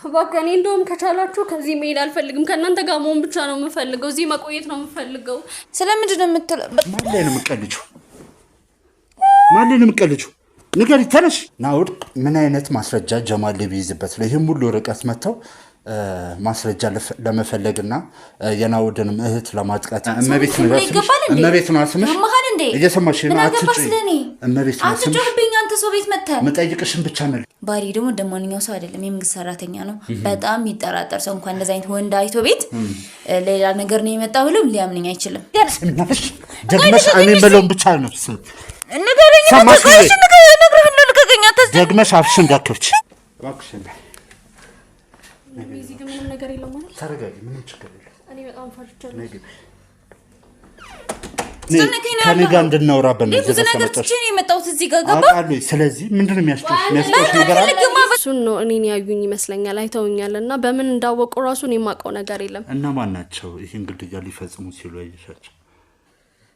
ባከኔ እንደውም ከቻላችሁ ከዚህ መሄድ አልፈልግም ከእናንተ ጋር መሆን ብቻ ነው የምፈልገው እዚህ መቆየት ነው የምፈልገው ስለምንድን ነው የምትለው ማን ላይ ነው የምትቀልጂው ንገሪ ተነሽ ናውድ ምን አይነት ማስረጃ ጀማል ቢይዝበት ለይህም ሁሉ ርቀት መተው ማስረጃ ለመፈለግና የናውድንም እህት ለማጥቃት እመቤት ነው አስመሽ እየሰማሽ ነው አትጭኝ እመቤት ነው አስመሽ አትጭኝብኝ አንተ ሰው ቤት መተህ መጠይቅሽን ብቻ ነው ባሪ ደግሞ እንደማንኛው ሰው አይደለም የመንግስት ሰራተኛ ነው በጣም ይጠራጠር ሰው እንኳን እንደዛ አይነት ወንድ አይቶ ቤት ሌላ ነገር ነው የመጣው ብሎ ሊያምነኝ አይችልም ደግመሽ እኔ መለውን ብቻ ነው ንገረኝ ደግመሽ አፍሽን ጋከፍች እባክሽን እዚህ ግን ምንም ነገር የለም ማለት ተረጋጊ ምንም ችግር የለም እኔ በጣም ፈርቻለሁ ከኔ ጋር እንድናወራበት ነው ተሰመጣሽ እኔ የመጣሁት እዚህ ጋር ገባ አውቃለሁ ስለዚህ ምንድነው የሚያስጨሽ ነገር አለ እሱን ነው እኔን ያዩኝ ይመስለኛል አይተውኛልና በምን እንዳወቁ ራሱን የማውቀው ነገር የለም እና ማን ናቸው ይሄን ግድያ ሊፈጽሙ ሲሉ ያይሻቸው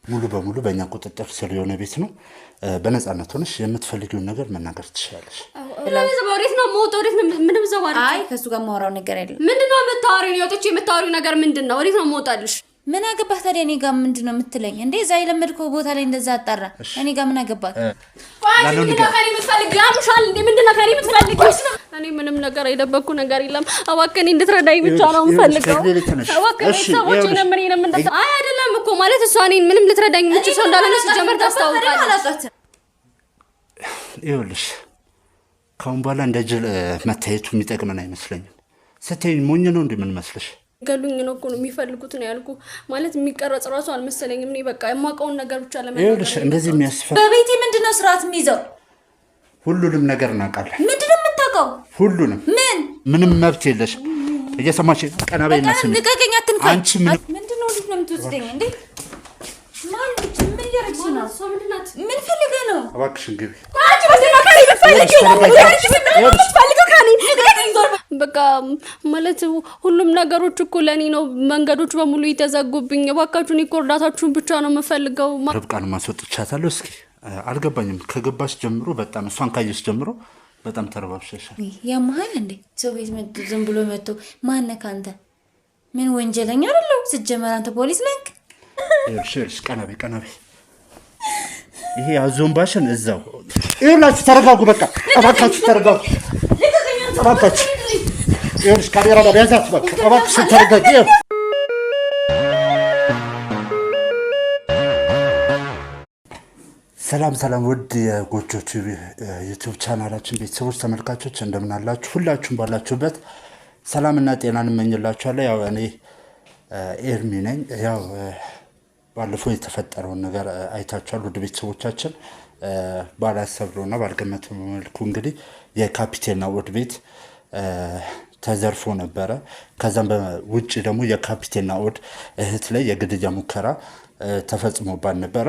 ሙሉ በሙሉ በእኛ ቁጥጥር ስር የሆነ ቤት ነው በነፃነት ሆነሽ የምትፈልጊውን ነገር መናገር ትችላለሽ ለምን ነው ሞቶሪት ምንም ዘዋሪ አይ ከሱ ጋር ማውራው ነገር አይደለም ምንድነው የምታወሪው ወጥቼ የምታወሪው ነገር ምንድነው ወዴት ነው ሞታልሽ ምን አገባህ ታዲያ እኔ ጋር ምንድነው የምትለኝ እንዴ እዛ የለመድከው ቦታ ላይ እንደዛ አጣራ እኔ ጋር ምን አገባህ ቋንቋ ምንድነው ከኔ የምትፈልጊው ያምሻል እንዴ ምንድነው ከኔ የምትፈልጊው እኔ ምንም ነገር አይደበኩ ነገር የለም አዋከኔ እንድትረዳኝ ብቻ ነው የምፈልገው አዋከኔ ሰዎች እኔንም እንደዛ አይ አይደለም እኮ ማለት እሷ እኔን ምንም ልትረዳኝ የምትችል ሰው እንዳልሆነ ሲጀመር ታስታውቃለች ይኸውልሽ ካሁን በኋላ እንደጅል መታየቱ የሚጠቅመን አይመስለኝም ስትይኝ ሞኝ ነው እንዴ ምን መስለሽ ገሉኝ ነው እኮ የሚፈልጉት ነው ያልኩ ማለት የሚቀረጽ ራሱ አልመሰለኝም እኔ በቃ የማውቀውን ነገር ብቻ ለምን ይኸውልሽ እንደዚህ የሚያስፈራ በቤቴ ምንድነው ስርዓት የሚይዘው ሁሉንም ነገር እናውቃለን ምንድነው የምታውቀው ሁሉንም ምንም መብት የለሽ እየሰማሽ ቀናበይና ስሚ ልቀቀኝ አትንካኝ አንቺ ምንድነው ልጅ ነው የምትወስደኝ እንዴ ማን ምን ያረግሽ ነው ሰው ምንድናት ምን ፈልገህ ነው እባክሽን ግቢ አንቺ ምንድነው ከኔ የምትፈልጊው ከኔ በቃ ማለት ሁሉም ነገሮች እኮ ለኔ ነው መንገዶች በሙሉ ይተዘጉብኝ እባካችሁን እርዳታችሁን ብቻ ነው የምፈልገው ርብቃን ማስወጥቻታለሁ እስኪ አልገባኝም ከገባሽ ጀምሮ በጣም እሷን ካየሽ ጀምሮ በጣም ተረባብሸሻል ያማል እንዴ ሰው ቤት መጥቶ ዝም ብሎ መጥቶ ማን ካንተ ምን ወንጀለኛ አይደለም ሲጀመር አንተ ፖሊስ ነህ እሺ ቀናቤ ይሄ አዞምባሽን እዛው ይኸውላችሁ ተረጋጉ በቃ እባካችሁ ተረጋጉ እባካችሁ ይኸውልሽ ካሜራ ላይ ያዛት በቃ እባክሽ ተረጋጊ ሰላም ውድ የጎጆ ቲቪ ዩቲዩብ ቻናላችን ቤተሰቦች ተመልካቾች እንደምን አላችሁ ሁላችሁም ባላችሁበት ሰላምና ጤናን እመኝላችኋለሁ ያው እኔ ኤርሚ ነኝ ያው ባለፈው የተፈጠረውን ነገር አይታችኋል ውድ ቤተሰቦቻችን ባላሰብነውና ባልገመተው መልኩ እንግዲህ የካፒቴን ናውድ ቤት ተዘርፎ ነበረ ከዛም በውጭ ደግሞ የካፒቴን ናውድ እህት ላይ የግድያ ሙከራ ተፈጽሞባት ነበረ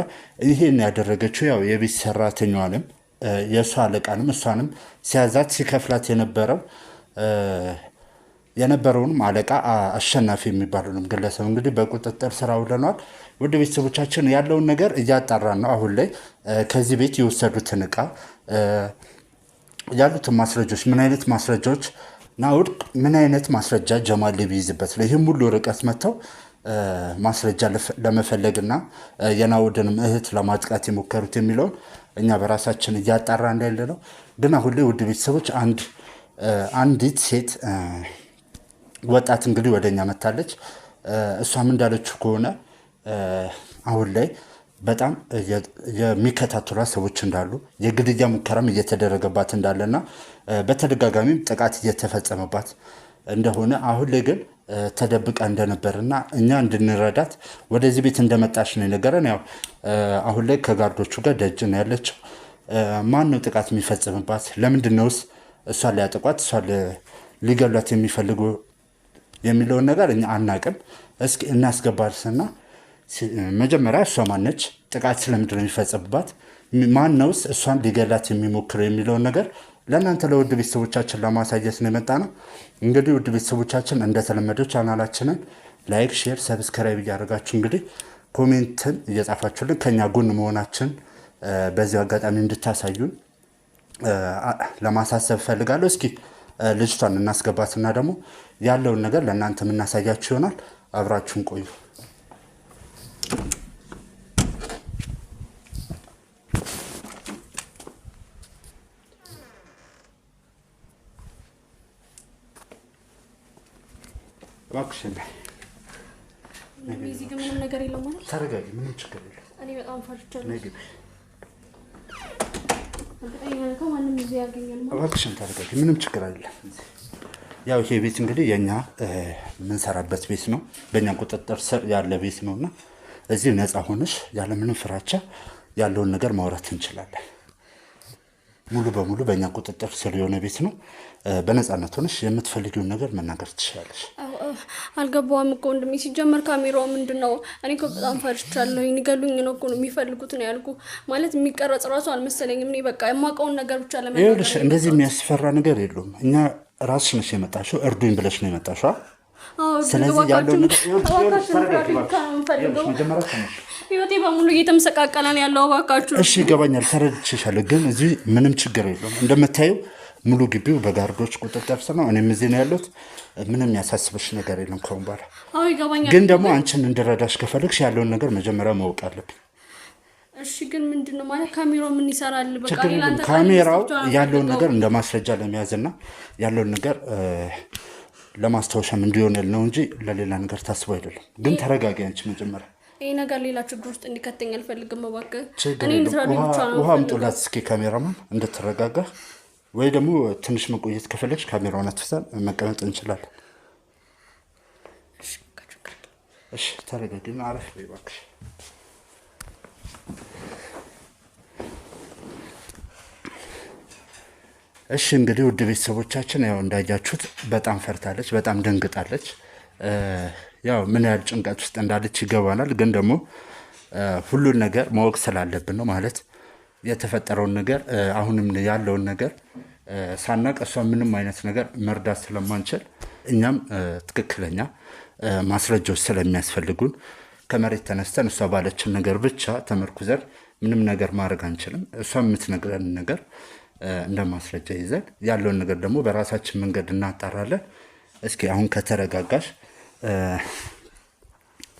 ይሄን ያደረገችው ያው የቤት ሰራተኛዋንም የሷ አለቃንም እሷንም ሲያዛት ሲከፍላት የነበረውንም አለቃ አሸናፊ የሚባሉንም ግለሰብ እንግዲህ በቁጥጥር ስር አውለናል ወደ ቤተሰቦቻችን ያለውን ነገር እያጣራን ነው አሁን ላይ ከዚህ ቤት የወሰዱትን ዕቃ ያሉትን ማስረጃዎች ምን አይነት ማስረጃዎች ናውድ ምን አይነት ማስረጃ ጀማል ቢይዝበት ለይህም ሁሉ ርቀት መተው ማስረጃ ለመፈለግና የናውድንም እህት ለማጥቃት የሞከሩት የሚለውን እኛ በራሳችን እያጣራ እንዳለ ነው ግን አሁን ላይ ውድ ቤተሰቦች አንዲት ሴት ወጣት እንግዲህ ወደኛ መጣለች እሷም እንዳለችው ከሆነ አሁን ላይ በጣም የሚከታተሉ ሰዎች እንዳሉ የግድያ ሙከራም እየተደረገባት እንዳለና በተደጋጋሚም ጥቃት እየተፈጸመባት እንደሆነ አሁን ላይ ግን ተደብቃ እንደነበርና እኛ እንድንረዳት ወደዚህ ቤት እንደመጣች ነው ነገረን ያው አሁን ላይ ከጋርዶቹ ጋር ደጅ ነው ያለችው ማን ነው ጥቃት የሚፈጽምባት ለምንድነውስ እሷ ሊያጠቋት እሷ ሊገሏት የሚፈልጉ የሚለውን ነገር እኛ አናቅም እስኪ እናስገባርስና መጀመሪያ እሷ ማነች ጥቃት ስለምንድነው የሚፈጽምባት ማን ነውስ እሷን ሊገላት የሚሞክረው የሚለውን ነገር ለእናንተ ለውድ ቤተሰቦቻችን ለማሳየት ነው የመጣነው እንግዲህ ውድ ቤተሰቦቻችን እንደተለመደው ቻናላችንን ላይክ ሼር ሰብስክራይብ እያደረጋችሁ እንግዲህ ኮሜንትን እየጻፋችሁልን ከኛ ጎን መሆናችን በዚህ አጋጣሚ እንድታሳዩን ለማሳሰብ ፈልጋለሁ። እስኪ ልጅቷን እናስገባትና ደግሞ ያለውን ነገር ለእናንተ የምናሳያችሁ ይሆናል። አብራችሁን ቆዩ። እባክሽን እዚህ ግን ምንም ነገር የለም ማለት ተረጋጊ። ምንም ችግር የለም። እኔ በጣም ፈርቻለሁ። እባክሽን ተረጋጊ። ምንም ችግር አይደለም። ያው ይሄ ቤት እንግዲህ የኛ የምንሰራበት ቤት ነው። በእኛ ቁጥጥር ስር ያለ ቤት ነውና እዚህ ነፃ ሆነሽ ያለ ምንም ፍራቻ ያለውን ነገር ማውራት እንችላለን። ሙሉ በሙሉ በእኛ ቁጥጥር ስር የሆነ ቤት ነው። በነፃነት ሆነሽ የምትፈልጊውን ነገር መናገር ትችላለሽ። አልገባውም እኮ ወንድሜ። ሲጀመር ካሜራው ምንድነው? እኔ እኮ በጣም ፈርቻለሁ። ይገሉኝ ነው እኮ የሚፈልጉት ነው ያልኩ። ማለት የሚቀረጽ ራሱ አልመሰለኝም። እኔ በቃ የማውቀውን ነገር ብቻ ለመናገር። ይኸውልሽ እንደዚህ የሚያስፈራ ነገር የለውም። እኛ ራስሽ ነሽ የመጣሽው፣ እርዱኝ ብለሽ ነው የመጣሽው። ስለዚህ ያለው ነገር ህይወቴ በሙሉ እየተመሰቃቀለ ነው ያለው። እባካችሁ። እሺ ይገባኛል፣ ተረድቼሻለሁ። ግን እዚህ ምንም ችግር የለውም። እንደምታየው ሙሉ ግቢው በጋርዶች ቁጥጥር ስር ነው። እኔም እዚህ ነው ያለሁት። ምንም ያሳስበሽ ነገር የለም ከሆነ በኋላ። ይገባኛል። ግን ደግሞ አንቺን እንድረዳሽ ከፈለግሽ ያለውን ነገር መጀመሪያ ማወቅ አለብኝ። እሺ ግን ምንድነው ማለት ካሜራው ምን ይሰራል? በቃ ሌላንተ ካሜራው ያለውን ነገር እንደ ማስረጃ ለመያዝና ያለውን ነገር ለማስታወሻም እንዲሆነል ነው እንጂ ለሌላ ነገር ታስቦ አይደለም። ግን ተረጋጊ አንቺ መጀመሪያ። ይሄ ነገር ሌላ ችግር ውስጥ እንዲከተኝ አልፈልግም። እባክህ እኔ እንድትረዱኝ ብቻ ነው። ውሃ አምጡላት እስኪ ካሜራማን እንድትረጋጋ። ወይ ደግሞ ትንሽ መቆየት ከፈለግሽ ካሜራውን አትፍታን መቀመጥ እንችላለን። እሺ ተረጋጊ። አረፍ በይ እባክሽ። እሺ እንግዲህ ውድ ቤተሰቦቻችን ያው እንዳያችሁት በጣም ፈርታለች፣ በጣም ደንግጣለች። ያው ምን ያህል ጭንቀት ውስጥ እንዳለች ይገባናል። ግን ደግሞ ሁሉን ነገር ማወቅ ስላለብን ነው ማለት የተፈጠረውን ነገር አሁንም ያለውን ነገር ሳናቅ እሷ ምንም አይነት ነገር መርዳት ስለማንችል እኛም ትክክለኛ ማስረጃዎች ስለሚያስፈልጉን ከመሬት ተነስተን እሷ ባለችን ነገር ብቻ ተመርኩዘን ምንም ነገር ማድረግ አንችልም። እሷ የምትነግረን ነገር እንደ ማስረጃ ይዘን ያለውን ነገር ደግሞ በራሳችን መንገድ እናጣራለን። እስኪ አሁን ከተረጋጋሽ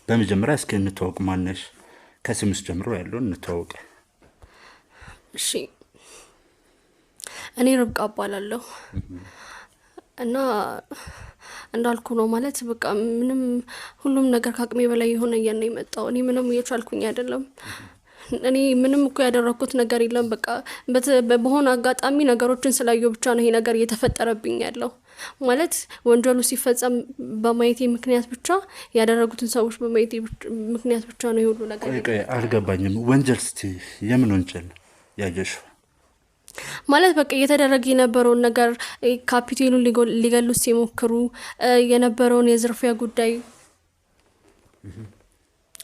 በመጀመሪያ እስኪ እንተዋወቅ። ማነሽ? ከስምሽ ጀምሮ ያለውን እንተዋወቅ። እሺ እኔ ርብቃ እባላለሁ እና እንዳልኩ ነው ማለት በቃ ምንም ሁሉም ነገር ከአቅሜ በላይ የሆነ እያነ የመጣው እኔ ምንም እየቻልኩኝ አይደለም። እኔ ምንም እኮ ያደረኩት ነገር የለም። በቃ በሆነ አጋጣሚ ነገሮችን ስላየሁ ብቻ ነው ይሄ ነገር እየተፈጠረብኝ ያለው። ማለት ወንጀሉ ሲፈጸም በማየቴ ምክንያት ብቻ ያደረጉትን ሰዎች በማየቴ ምክንያት ብቻ ነው ይሁሉ ነገር። አልገባኝም። ወንጀል እስቲ የምን ወንጀል ያየሽው? ማለት በቃ እየተደረገ የነበረውን ነገር ካፒቴኑን ሊገሉት ሲሞክሩ የነበረውን የዝርፊያ ጉዳይ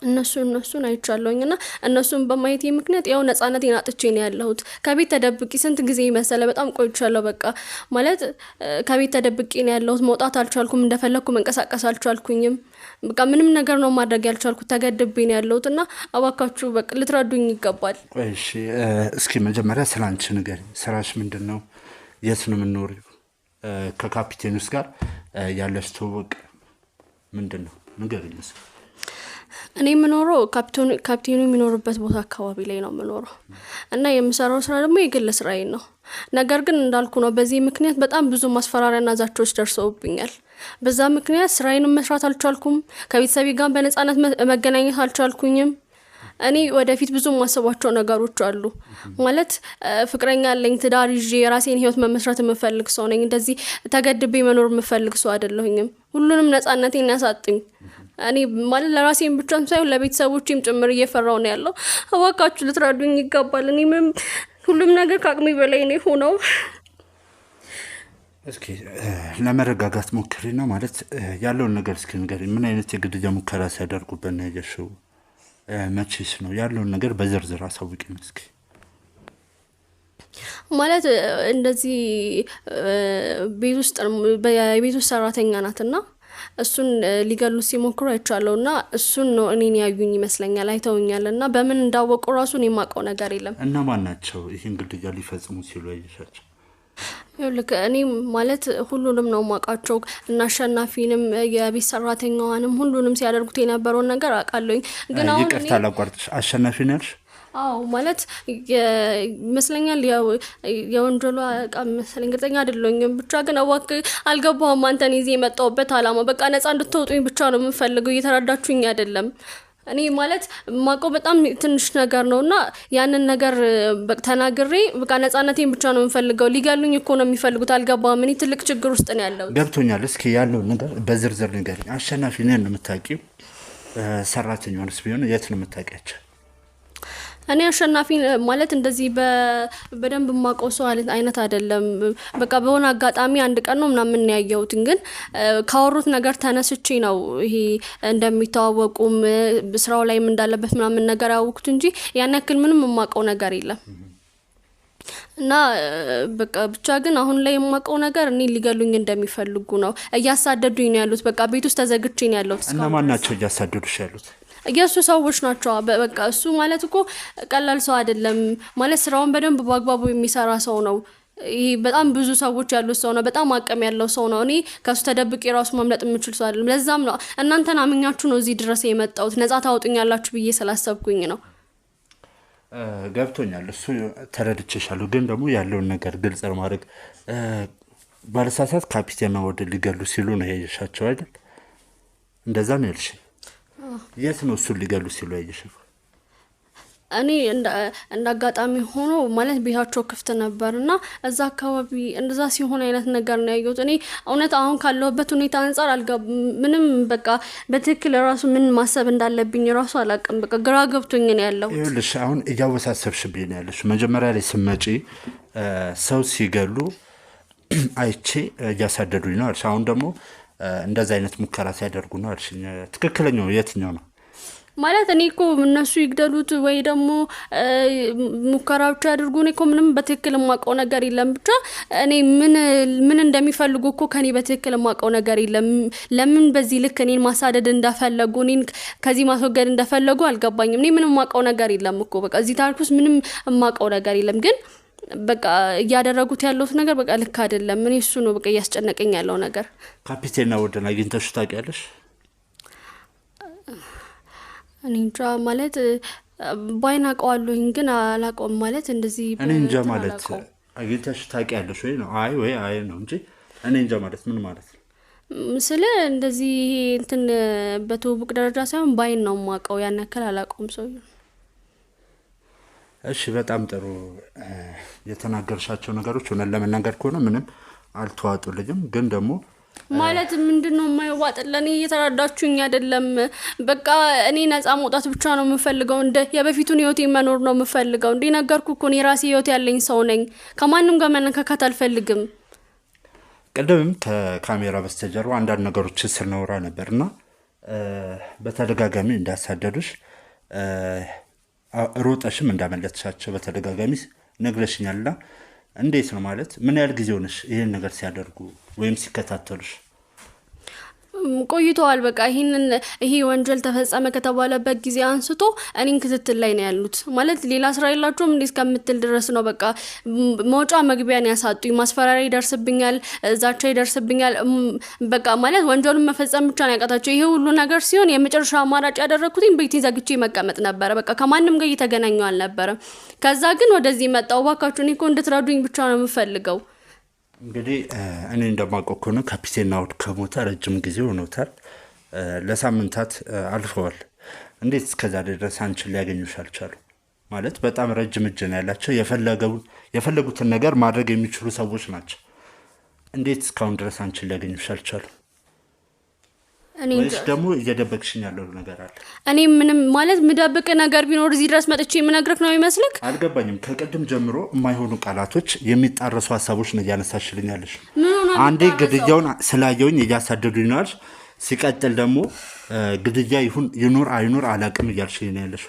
እነሱን አይቻለሁኝ እና እነሱን በማየቴ ምክንያት ያው ነፃነቴን አጥቼ ነው ያለሁት። ከቤት ተደብቄ ስንት ጊዜ መሰለ በጣም ቆይቻለሁ። በቃ ማለት ከቤት ተደብቄ ነው ያለሁት። መውጣት አልቻልኩም፣ እንደፈለኩ መንቀሳቀስ አልቻልኩኝም። በቃ ምንም ነገር ነው ማድረግ ያልቻልኩት፣ ተገድቤ ነው ያለሁት እና እባካችሁ በቃ ልትረዱኝ ይገባል። እሺ እስኪ መጀመሪያ ስላንቺ ንገሪኝ። ስራሽ ምንድነው? የት ነው የምትኖሪው? ከካፒቴኑስ ጋር ያለሽ ትውውቅ ምንድነው? ንገሪኝ። እኔ የምኖረው ካፒቴኑ የሚኖርበት ቦታ አካባቢ ላይ ነው የምኖረው እና የምሰራው ስራ ደግሞ የግል ስራዬ ነው። ነገር ግን እንዳልኩ ነው በዚህ ምክንያት በጣም ብዙ ማስፈራሪያና ዛቻዎች ደርሰውብኛል። በዛ ምክንያት ስራዬን መስራት አልቻልኩም። ከቤተሰቤ ጋር በነፃነት መገናኘት አልቻልኩኝም። እኔ ወደፊት ብዙ ማሰባቸው ነገሮች አሉ። ማለት ፍቅረኛ አለኝ፣ ትዳር ይዤ የራሴን ህይወት መመስረት የምፈልግ ሰው ነኝ። እንደዚህ ተገድቤ መኖር የምፈልግ ሰው አይደለሁኝም። ሁሉንም ነፃነቴን ያሳጡኝ። እኔ ማለት ለራሴን ብቻም ሳይሆን ለቤተሰቦቼም ጭምር እየፈራው ነው ያለው። እባካችሁ ልትረዱኝ ይገባል። እኔ ሁሉም ነገር ከአቅሜ በላይ ነው ሆነው። እስኪ ለመረጋጋት ሞክሪና ማለት ያለውን ነገር እስኪ ንገሪኝ። ምን አይነት የግድያ ሙከራ ሲያደርጉበት ነው ያየሽው? መቼስ ነው ያለውን ነገር በዝርዝር አሳውቂኝ እስኪ። ማለት እንደዚህ ቤት ውስጥ ሰራተኛ ናትና እሱን ሊገሉ ሲሞክሩ አይቻለውና እሱን ነው እኔን ያዩኝ ይመስለኛል አይተውኛልና በምን እንዳወቁ ራሱን የማውቀው ነገር የለም። እና ማን ናቸው ይሄን ግድያ ሊፈጽሙ ሲሉ ያየሻቸው? ይልክ እኔ ማለት ሁሉንም ነው ማቃቸው እና አሸናፊንም የቤት ሰራተኛዋንም ሁሉንም ሲያደርጉት የነበረውን ነገር አቃለኝ። ግን አሁን ይቅርታ ላቋርጥሽ፣ አሸናፊ ነሽ? አዎ ማለት ይመስለኛል የወንጀሉ አቃ መሰለኝ፣ እርግጠኛ አይደለሁም። ብቻ ግን አዋክ አልገባሁም አንተን ይዤ የመጣሁበት አላማ በቃ ነፃ እንድትወጡኝ ብቻ ነው የምፈልገው። እየተረዳችሁኝ አይደለም። እኔ ማለት ማቆ በጣም ትንሽ ነገር ነውና ያንን ነገር ተናግሬ በቃ ነፃነቴን ብቻ ነው የምፈልገው። ሊገሉኝ እኮ ነው የሚፈልጉት። አልገባም። እኔ ትልቅ ችግር ውስጥ ነው ያለው። ገብቶኛል። እስኪ ያለው ነገር በዝርዝር ንገሪኝ። አሸናፊ ነን የምታውቂው? ሰራተኛውንስ ቢሆን የት ነው የምታውቂያቸው? እኔ አሸናፊ ማለት እንደዚህ በደንብ ማቆ ሰው አይነት አይደለም። በቃ በሆነ አጋጣሚ አንድ ቀን ነው ምናምን ያየሁት። ግን ካወሩት ነገር ተነስቼ ነው ይሄ እንደሚተዋወቁም ስራው ላይም እንዳለበት ምናምን ነገር ያወቅኩት እንጂ ያን ያክል ምንም የማውቀው ነገር የለም። እና በቃ ብቻ ግን አሁን ላይ የማውቀው ነገር እኔ ሊገሉኝ እንደሚፈልጉ ነው። እያሳደዱኝ ነው ያሉት። በቃ ቤት ውስጥ ተዘግቼ ነው ያለሁት። እና ማን ናቸው እያሳደዱሽ ያሉት? የሱ ሰዎች ናቸው። በቃ እሱ ማለት እኮ ቀላል ሰው አይደለም ማለት ስራውን በደንብ በአግባቡ የሚሰራ ሰው ነው። ይሄ በጣም ብዙ ሰዎች ያሉት ሰው ነው። በጣም አቅም ያለው ሰው ነው። እኔ ከሱ ተደብቄ ራሱ ማምለጥ የምችል ሰው አይደለም። ለዛም ነው እናንተን አምኛችሁ ነው እዚህ ድረስ የመጣሁት። ነፃ ታውጡኛላችሁ ብዬ ስላሰብኩኝ ነው። ገብቶኛል። እሱ ተረድቼሻለሁ። ግን ደግሞ ያለውን ነገር ግልጽ ለማድረግ ባለሳሳት ካፒቴን ወደ ሊገሉ ሲሉ ነው ያየሻቸው አይደል? እንደዛ ነው ያልሽ? የት ነው እሱ ሊገሉ ሲሉ ያየሽው? እኔ እንዳጋጣሚ ሆኖ ማለት ቤታቸው ክፍት ነበርና እዛ አካባቢ እንደዛ ሲሆን አይነት ነገር ነው ያየሁት። እኔ እውነት አሁን ካለሁበት ሁኔታ አንፃር ምንም በቃ በትክክል ራሱ ምን ማሰብ እንዳለብኝ ራሱ አላውቅም። በቃ ግራ ገብቶኝ ነው ያለው። ይኸውልሽ አሁን እያወሳሰብሽብኝ ነው ያለሽ። መጀመሪያ ላይ ስመጪ ሰው ሲገሉ አይቼ እያሳደዱኝ ነው አልሽ። አሁን ደግሞ እንደዛ አይነት ሙከራ ሲያደርጉ ነው አልሽ። ትክክለኛው የትኛው ነው? ማለት እኔ እኮ እነሱ ይግደሉት ወይ ደግሞ ሙከራዎች ያድርጉ እኔ እኮ ምንም በትክክል የማውቀው ነገር የለም። ብቻ እኔ ምን እንደሚፈልጉ እኮ ከኔ በትክክል የማውቀው ነገር የለም። ለምን በዚህ ልክ እኔን ማሳደድ እንደፈለጉ እኔን ከዚህ ማስወገድ እንደፈለጉ አልገባኝም። እኔ ምንም የማውቀው ነገር የለም እኮ በቃ እዚህ ታሪክ ውስጥ ምንም የማውቀው ነገር የለም። ግን በቃ እያደረጉት ያለው ነገር በቃ ልክ አይደለም። እኔ እሱ ነው በቃ እያስጨነቀኝ ያለው ነገር። ካፒቴን ወደና አግኝተሽ ታውቂያለሽ? እኔ እንጃ ማለት ባይናቀዋለሁኝ ግን አላውቀውም ማለት እንደዚህ እኔ እንጃ ማለት አግኝተሽ ታውቂያለሽ ወይ ነው? አይ ወይ አይ ነው እንጂ እኔ እንጃ ማለት ምን ማለት ነው? ስለ እንደዚህ እንትን በትውውቅ ደረጃ ሳይሆን ባይን ነው የማውቀው። ያን ያክል አላውቀውም ሰው። እሺ በጣም ጥሩ። የተናገርሻቸው ነገሮች ሆነ ለመናገር ከሆነ ምንም አልተዋጡልኝም። ግን ደግሞ ማለት ምንድነው የማይዋጥልኝ? እየተረዳችሁኝ አይደለም። በቃ እኔ ነፃ መውጣት ብቻ ነው የምፈልገው። እንደ የበፊቱን ህይወቴ መኖር ነው የምፈልገው። እንዴ ነገርኩ እኮ እኔ ራሴ ህይወት ያለኝ ሰው ነኝ። ከማንም ጋር መነካካት አልፈልግም። ቀደምም ከካሜራ በስተጀርባ አንዳንድ ነገሮች ስናወራ ነበርና በተደጋጋሚ እንዳሳደዱሽ ሮጠሽም እንዳመለጥሻቸው በተደጋጋሚ ነግረሽኛልና እንዴት ነው ማለት ምን ያህል ጊዜ ሆነሽ ይሄን ነገር ሲያደርጉ ወይም ሲከታተሉሽ? ቆይተዋል። በቃ ይሄ ወንጀል ተፈጸመ ከተባለበት ጊዜ አንስቶ እኔን ክትትል ላይ ነው ያሉት። ማለት ሌላ ስራ የላቸውም እንዴ እስከምትል ድረስ ነው። በቃ መውጫ መግቢያን ያሳጡኝ። ማስፈራሪያ ይደርስብኛል፣ ዛቻ ይደርስብኛል። በቃ ማለት ወንጀሉን መፈጸም ብቻ ነው ያቃታቸው። ይሄ ሁሉ ነገር ሲሆን የመጨረሻ አማራጭ ያደረኩትኝ ቤቴ ዘግቼ መቀመጥ ነበረ። በቃ ከማንም ጋር እየተገናኘው አልነበረም። ከዛ ግን ወደዚህ መጣሁ። እባካችሁ እኔ እኮ እንድትረዱኝ ብቻ ነው የምፈልገው። እንግዲህ እኔ እንደማውቀው ከሆነ ካፒቴን ናኦድ ከሞተ ረጅም ጊዜ ሆኖታል። ለሳምንታት አልፈዋል። እንዴት እስከዛ ድረስ አንቺን ሊያገኙሽ አልቻሉ? ማለት በጣም ረጅም እጅ ነው ያላቸው። የፈለጉትን ነገር ማድረግ የሚችሉ ሰዎች ናቸው። እንዴት እስካሁን ድረስ አንቺን ሊያገኙሽ አልቻሉ? ወይስ ደግሞ እየደበቅሽኝ ያለው ነገር አለ? እኔ ምንም ማለት ምደብቅ ነገር ቢኖር እዚህ ድረስ መጥቼ የምነግርህ ነው ይመስልክ? አልገባኝም። ከቅድም ጀምሮ የማይሆኑ ቃላቶች፣ የሚጣረሱ ሀሳቦች ነው እያነሳሽልኝ ያለሽ። አንዴ ግድያውን ስላየውኝ እያሳደዱኝ ነው አልሽ። ሲቀጥል ደግሞ ግድያ ይኑር አይኑር አላውቅም እያልሽኝ ነው ያለሽ።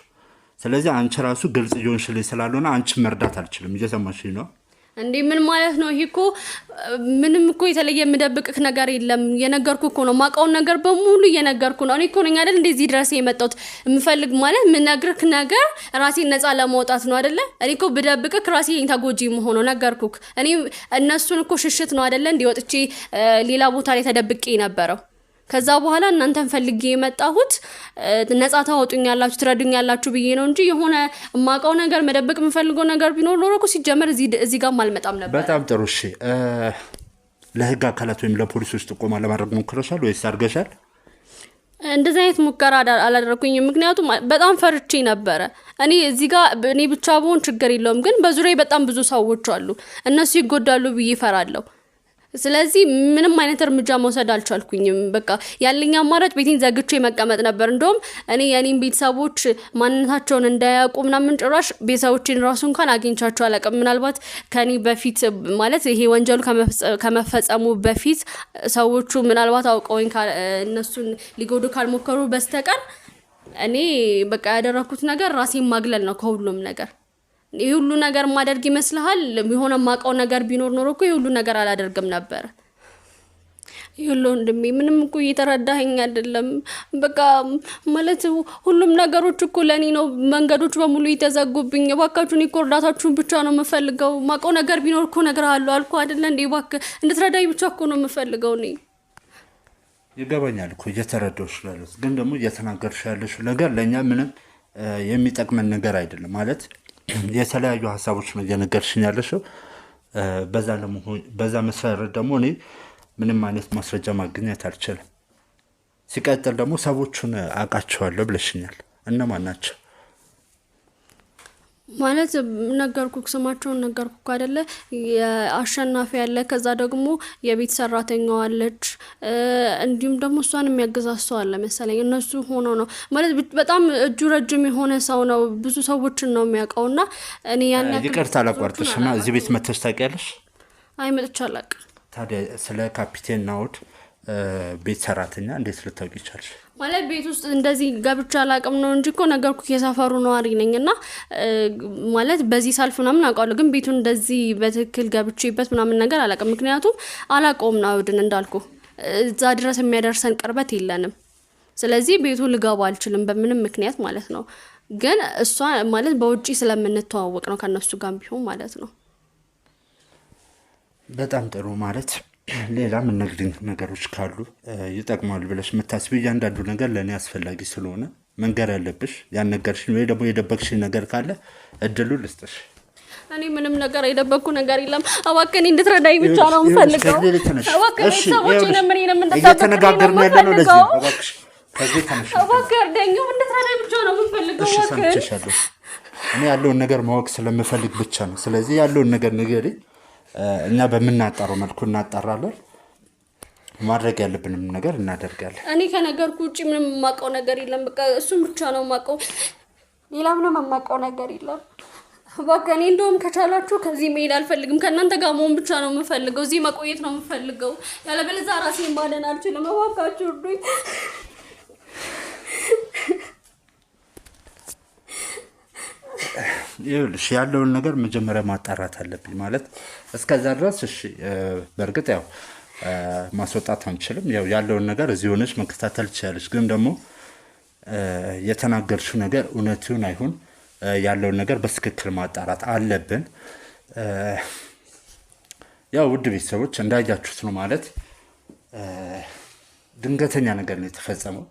ስለዚህ አንቺ ራሱ ግልጽ እየሆንሽልኝ ስላልሆነ አንቺ መርዳት አልችልም። እየሰማሽኝ ነው? እንዴ ምን ማለት ነው? ይሄ እኮ ምንም እኮ የተለየ የምደብቅህ ነገር የለም። የነገርኩህ እኮ ነው። ማውቀውን ነገር በሙሉ እየነገርኩህ ነው። እኔ እኮ ነኝ አይደል እንደዚህ ድረስ የመጣሁት። የምፈልግ ማለት የምነግርህ ነገር ራሴን ነፃ ለማውጣት ነው አይደለ? እኔ እኮ ብደብቅህ ራሴን ተጎጂ መሆኑ ነገርኩህ። እኔ እነሱን እኮ ሽሽት ነው አይደለ? እንዲወጥቼ ሌላ ቦታ ላይ ተደብቄ ነበረው። ከዛ በኋላ እናንተን ፈልጌ የመጣሁት ነፃ ታወጡኛላችሁ ትረዱኛላችሁ ብዬ ነው እንጂ የሆነ ማቀው ነገር መደበቅ የምፈልገው ነገር ቢኖር ኖሮ እኮ ሲጀመር እዚህ ጋር አልመጣም ነበር። በጣም ጥሩ። እሺ ለህግ አካላት ወይም ለፖሊሶች ጥቆማ ለማድረግ ሞክረሻል ወይስ አድርገሻል? እንደዚህ አይነት ሙከራ አላደረኩኝም። ምክንያቱም በጣም ፈርቼ ነበረ። እኔ እዚህ ጋር እኔ ብቻ ብሆን ችግር የለውም፣ ግን በዙሪያዬ በጣም ብዙ ሰዎች አሉ። እነሱ ይጎዳሉ ብዬ ፈራለሁ። ስለዚህ ምንም አይነት እርምጃ መውሰድ አልቻልኩኝም። በቃ ያለኝ አማራጭ ቤቴን ዘግቼ መቀመጥ ነበር። እንደውም እኔ የኔን ቤተሰቦች ማንነታቸውን እንዳያውቁ ምናምን ጭራሽ ቤተሰቦችን ራሱ እንኳን አግኝቻቸው አላውቅም። ምናልባት ከኔ በፊት ማለት ይሄ ወንጀሉ ከመፈጸሙ በፊት ሰዎቹ ምናልባት አውቀውኝ እነሱን ሊጎዱ ካልሞከሩ በስተቀር እኔ በቃ ያደረኩት ነገር ራሴን ማግለል ነው ከሁሉም ነገር። ይሄ ሁሉ ነገር ማደርግ ይመስልሃል? የሆነ ማቀው ነገር ቢኖር ኖሮ እኮ ይሄ ሁሉ ነገር አላደርግም ነበር። ይሁሉ እንደም ምንም እኮ እየተረዳኸኝ አይደለም። በቃ ማለት ሁሉም ነገሮች እኮ ለኔ ነው። መንገዶች በሙሉ ይተዘጉብኝ። እባካችሁን እኮ እርዳታችሁን ብቻ ነው የምፈልገው። ማቀው ነገር ቢኖር እኮ ነገር አልኩ አይደለ እንዴ? እባክህ እንድትረዳኝ ብቻ እኮ ነው የምፈልገው ነኝ። ይገባኛል እኮ እየተረዳሁሽ ያለሽ፣ ግን ደግሞ እየተናገርሽ ያለሽ ነገር ለኛ ምንም የሚጠቅመን ነገር አይደለም ማለት የተለያዩ ሀሳቦች ነው እየነገርሽኝ ያለሽው። በዛ መሰረት ደግሞ እኔ ምንም አይነት ማስረጃ ማግኘት አልችልም። ሲቀጥል ደግሞ ሰዎቹን አውቃቸዋለሁ ብለሽኛል። እነማን ናቸው? ማለት ነገርኩክ፣ ስማቸውን ነገርኩክ አይደለ? የአሸናፊ ያለ፣ ከዛ ደግሞ የቤት ሰራተኛዋ አለች፣ እንዲሁም ደግሞ እሷን የሚያግዛት ሰው አለ መሰለኝ። እነሱ ሆኖ ነው ማለት በጣም እጁ ረጅም የሆነ ሰው ነው። ብዙ ሰዎችን ነው የሚያውቀውና እኔ ያን ይቅርታ አላቋርጥሽና እዚህ ቤት መተሽ ታውቂያለሽ? አይ መጥቼ አላውቅም። ታዲያ ስለ ካፒቴን ናውድ ቤት ሰራተኛ እንዴት ልታውቂ ይቻልሽ? ማለት ቤት ውስጥ እንደዚህ ገብቻ አላውቅም ነው እንጂ እኮ ነገርኩክ የሰፈሩ ነዋሪ ነኝና ማለት በዚህ ሳልፍ ምናምን አውቃለሁ፣ ግን ቤቱን እንደዚህ በትክክል ገብቼበት ምናምን ነገር አላውቅም። ምክንያቱም አላውቀውም ናውድን እንዳልኩ እዛ ድረስ የሚያደርሰን ቅርበት የለንም። ስለዚህ ቤቱ ልገባ አልችልም በምንም ምክንያት ማለት ነው። ግን እሷ ማለት በውጪ ስለምንተዋወቅ ነው ከነሱ ጋር ቢሆን ማለት ነው። በጣም ጥሩ። ማለት ሌላ ምን ነገሮች ካሉ ይጠቅማሉ ብለሽ የምታስቢ እያንዳንዱ ነገር ለእኔ አስፈላጊ ስለሆነ መንገር ያለብሽ ያን ነገርሽኝ ወይ ደግሞ የደበቅሽኝ ነገር ካለ እድሉ ልስጥሽ። እኔ ምንም ነገር የደበቅኩ ነገር የለም። እባክህ እንድትረዳኝ ብቻ ነው የምፈልገው። እባክህ ሰዎችን ምንም እየተነጋገርን ያለ ነው። ለዚህ እባክሽ ከዚህ ተነሽ። እባክህ እርዳኝ፣ እንድትረዳኝ ብቻ ነው የምፈልገው። እሺ ሰምቼሻለሁ። እኔ ያለውን ነገር ማወቅ ስለምፈልግ ብቻ ነው። ስለዚህ ያለውን ነገር ንገሪኝ። እኛ በምናጣራው መልኩ እናጣራለን። ማድረግ ያለብንም ነገር እናደርጋለን። እኔ ከነገርኩ ውጪ ምንም የማውቀው ነገር የለም። በቃ እሱን ብቻ ነው የማውቀው፣ ሌላ ምንም የማውቀው ነገር የለም። በቃ እኔ እንደውም ከቻላችሁ ከዚህ መሄድ አልፈልግም። ከእናንተ ጋር መሆን ብቻ ነው የምፈልገው። እዚህ መቆየት ነው የምፈልገው። ያለበለዚያ ራሴን ማደን አልችልም። እባካችሁ እርዱኝ። ይኸውልሽ ያለውን ነገር መጀመሪያ ማጣራት አለብኝ። ማለት እስከዛ ድረስ እሺ፣ በእርግጥ ያው ማስወጣት አንችልም። ያው ያለውን ነገር እዚህ ሆነሽ መከታተል ትችላለሽ። ግን ደግሞ የተናገርሽው ነገር እውነት ይሁን አይሁን ያለውን ነገር በትክክል ማጣራት አለብን። ያው ውድ ቤተሰቦች እንዳያችሁት ነው። ማለት ድንገተኛ ነገር ነው የተፈጸመው።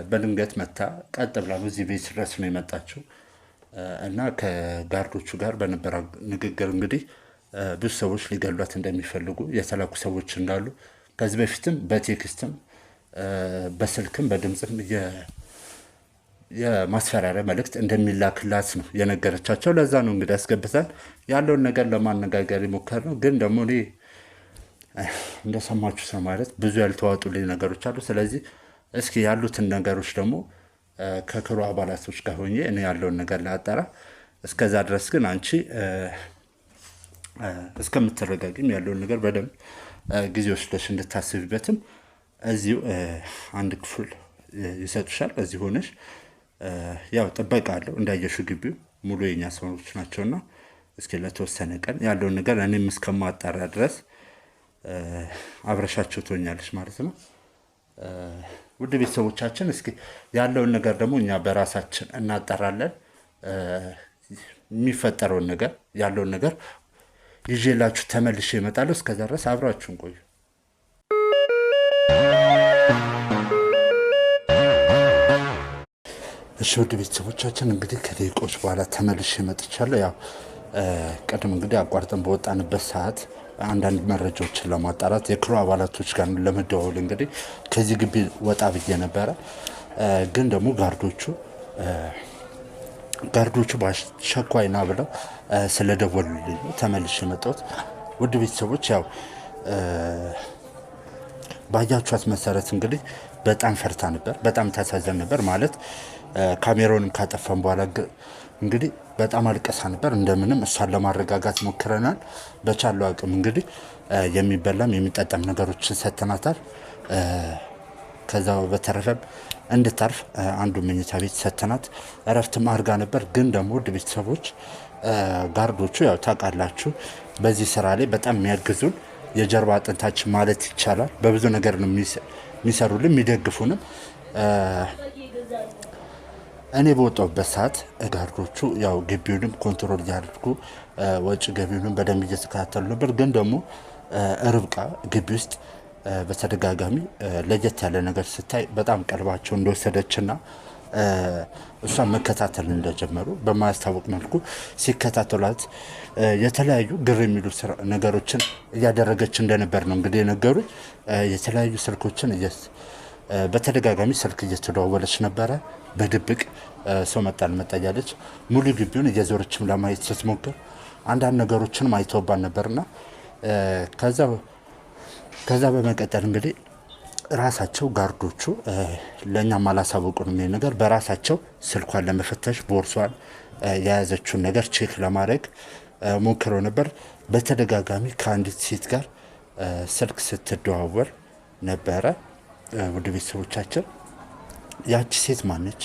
በድንገት መታ ቀጥ ብላ እዚህ ቤት ድረስ ነው የመጣችው እና ከጋርዶቹ ጋር በነበረ ንግግር እንግዲህ ብዙ ሰዎች ሊገሏት እንደሚፈልጉ የተላኩ ሰዎች እንዳሉ ከዚህ በፊትም በቴክስትም በስልክም በድምጽም የማስፈራሪያ መልእክት እንደሚላክላት ነው የነገረቻቸው። ለዛ ነው እንግዲህ አስገብተን ያለውን ነገር ለማነጋገር ይሞከር ነው። ግን ደግሞ እኔ እንደሰማችሁት ነው ማለት ብዙ ያልተዋጡልኝ ነገሮች አሉ። ስለዚህ እስኪ ያሉትን ነገሮች ደግሞ ከክሩ አባላቶች ጋር ሆኜ እኔ ያለውን ነገር ላጣራ። እስከዛ ድረስ ግን አንቺ እስከምትረጋግም ያለውን ነገር በደንብ ጊዜ ወስደሽ እንድታስቢበትም እዚሁ አንድ ክፍል ይሰጡሻል። እዚህ ሆነሽ ያው ጥበቃ አለው እንዳየሽው ግቢው ሙሉ የኛ ሰዎች ናቸውና እስኪ ለተወሰነ ቀን ያለውን ነገር እኔም እስከማጣራ ድረስ አብረሻቸው ትሆኛለሽ ማለት ነው። ውድ ቤተሰቦቻችን እስኪ ያለውን ነገር ደግሞ እኛ በራሳችን እናጣራለን። የሚፈጠረውን ነገር ያለውን ነገር ይዤላችሁ ተመልሼ እመጣለሁ። እስከዛ ድረስ አብራችሁን ቆዩ። እሺ ውድ ቤተሰቦቻችን እንግዲህ ከደቂቆች በኋላ ተመልሼ መጥቻለሁ። ያው ቀደም እንግዲህ አቋርጠን በወጣንበት ሰዓት አንዳንድ መረጃዎችን ለማጣራት የክሩ አባላቶች ጋር ለመደዋወል እንግዲህ ከዚህ ግቢ ወጣ ብዬ ነበረ። ግን ደግሞ ጋርዶቹ በአስቸኳይ ና ብለው ስለደወሉልኝ ተመልሼ የመጣሁት። ውድ ቤተሰቦች ያው ባያችኋት መሰረት እንግዲህ በጣም ፈርታ ነበር፣ በጣም ታሳዘን ነበር። ማለት ካሜራውንም ካጠፋን በኋላ እንግዲህ በጣም አልቀሳ ነበር። እንደምንም እሷን ለማረጋጋት ሞክረናል። በቻለው አቅም እንግዲህ የሚበላም የሚጠጣም ነገሮችን ሰጥተናታል። ከዛ በተረፈም እንድታርፍ አንዱ መኝታ ቤት ሰጥተናት እረፍትም አድርጋ ነበር። ግን ደግሞ ውድ ቤተሰቦች ጋርዶቹ ያው ታውቃላችሁ በዚህ ስራ ላይ በጣም የሚያግዙን የጀርባ አጥንታችን ማለት ይቻላል። በብዙ ነገር ነው የሚሰሩልን የሚደግፉንም። እኔ በወጣሁበት ሰዓት ጋርዶቹ ያው ግቢውንም ኮንትሮል እያደረጉ ወጪ ገቢውንም በደንብ እየተከታተሉ ነበር። ግን ደግሞ ርብቃ ግቢ ውስጥ በተደጋጋሚ ለየት ያለ ነገር ስታይ በጣም ቀልባቸው እንደወሰደችና እሷን መከታተል እንደጀመሩ በማያስታወቅ መልኩ ሲከታተሏት የተለያዩ ግር የሚሉ ነገሮችን እያደረገች እንደነበር ነው እንግዲህ የነገሩኝ። የተለያዩ ስልኮችን በተደጋጋሚ ስልክ እየተደዋወለች ነበረ። በድብቅ ሰው መጣ አልመጣ እያለች ሙሉ ግቢውን እየዞረችም ለማየት ስትሞክር አንዳንድ ነገሮችንም አይተውባን ነበርና ከዛ በመቀጠል እንግዲህ ራሳቸው ጋርዶቹ ለእኛም አላሳወቁንም። ይሄ ነገር በራሳቸው ስልኳን ለመፈተሽ ቦርሷን የያዘችውን ነገር ቼክ ለማድረግ ሞክረው ነበር። በተደጋጋሚ ከአንዲት ሴት ጋር ስልክ ስትደዋወል ነበረ። ውድ ቤተሰቦቻችን ያቺ ሴት ማነች?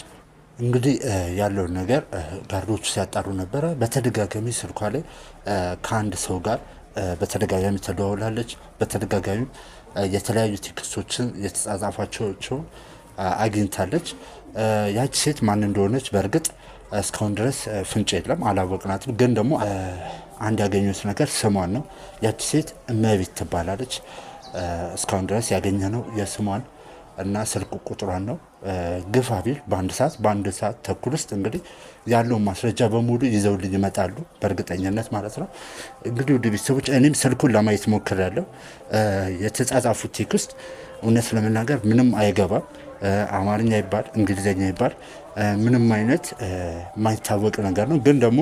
እንግዲህ ያለውን ነገር ጋርዶቹ ሲያጣሩ ነበረ። በተደጋጋሚ ስልኳ ላይ ከአንድ ሰው ጋር በተደጋጋሚ ተደዋውላለች። በተደጋጋሚ የተለያዩ ቴክስቶችን የተጻጻፋቸው አግኝታለች። ያቺ ሴት ማን እንደሆነች በእርግጥ እስካሁን ድረስ ፍንጭ የለም፣ አላወቅናትም። ግን ደግሞ አንድ ያገኙት ነገር ስሟን ነው። ያቺ ሴት እመቤት ትባላለች። እስካሁን ድረስ ያገኘነው የስሟን እና ስልክ ቁጥሯን ነው። ግፋ ቢል በአንድ ሰዓት ተኩል ውስጥ እንግዲህ ያለውን ማስረጃ በሙሉ ይዘውልኝ ይመጣሉ፣ በእርግጠኝነት ማለት ነው። እንግዲህ ውድ ቤተሰቦች እኔም ስልኩን ለማየት ሞክሬያለሁ። የተጻጻፉት ቴክስት እውነት ለመናገር ምንም አይገባም። አማርኛ ይባል እንግሊዝኛ ይባል ምንም አይነት የማይታወቅ ነገር ነው። ግን ደግሞ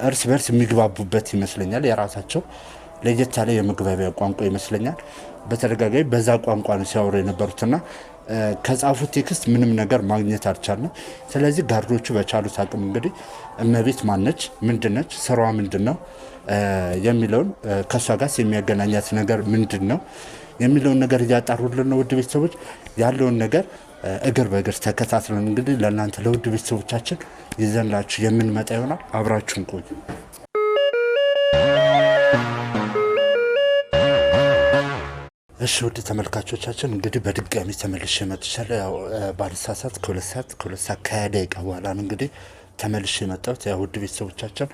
እርስ በርስ የሚግባቡበት ይመስለኛል። የራሳቸው ለየት ያለ የመግባቢያ ቋንቋ ይመስለኛል። በተደጋጋሚ በዛ ቋንቋ ነው ሲያወሩ የነበሩትና ከጻፉት ቴክስት ምንም ነገር ማግኘት አልቻልንም። ስለዚህ ጋርዶቹ በቻሉት አቅም እንግዲህ እመቤት ማነች፣ ምንድነች፣ ስራዋ ምንድን ነው የሚለውን ከእሷ ጋር የሚያገናኛት ነገር ምንድን ነው የሚለውን ነገር እያጣሩልን ነው። ውድ ቤተሰቦች ያለውን ነገር እግር በእግር ተከታትለን እንግዲህ ለእናንተ ለውድ ቤተሰቦቻችን ይዘንላችሁ የምንመጣ ይሆናል። አብራችሁን ቆዩ። እሺ ውድ ተመልካቾቻችን እንግዲህ በድጋሚ ተመልሼ መጥቻለሁ። ያው ባልሳሳት ከሁለት ሰዓት ከ20 ደቂቃ በኋላ ነው እንግዲህ ተመልሼ የመጣሁት። ያው ውድ ቤተሰቦቻችን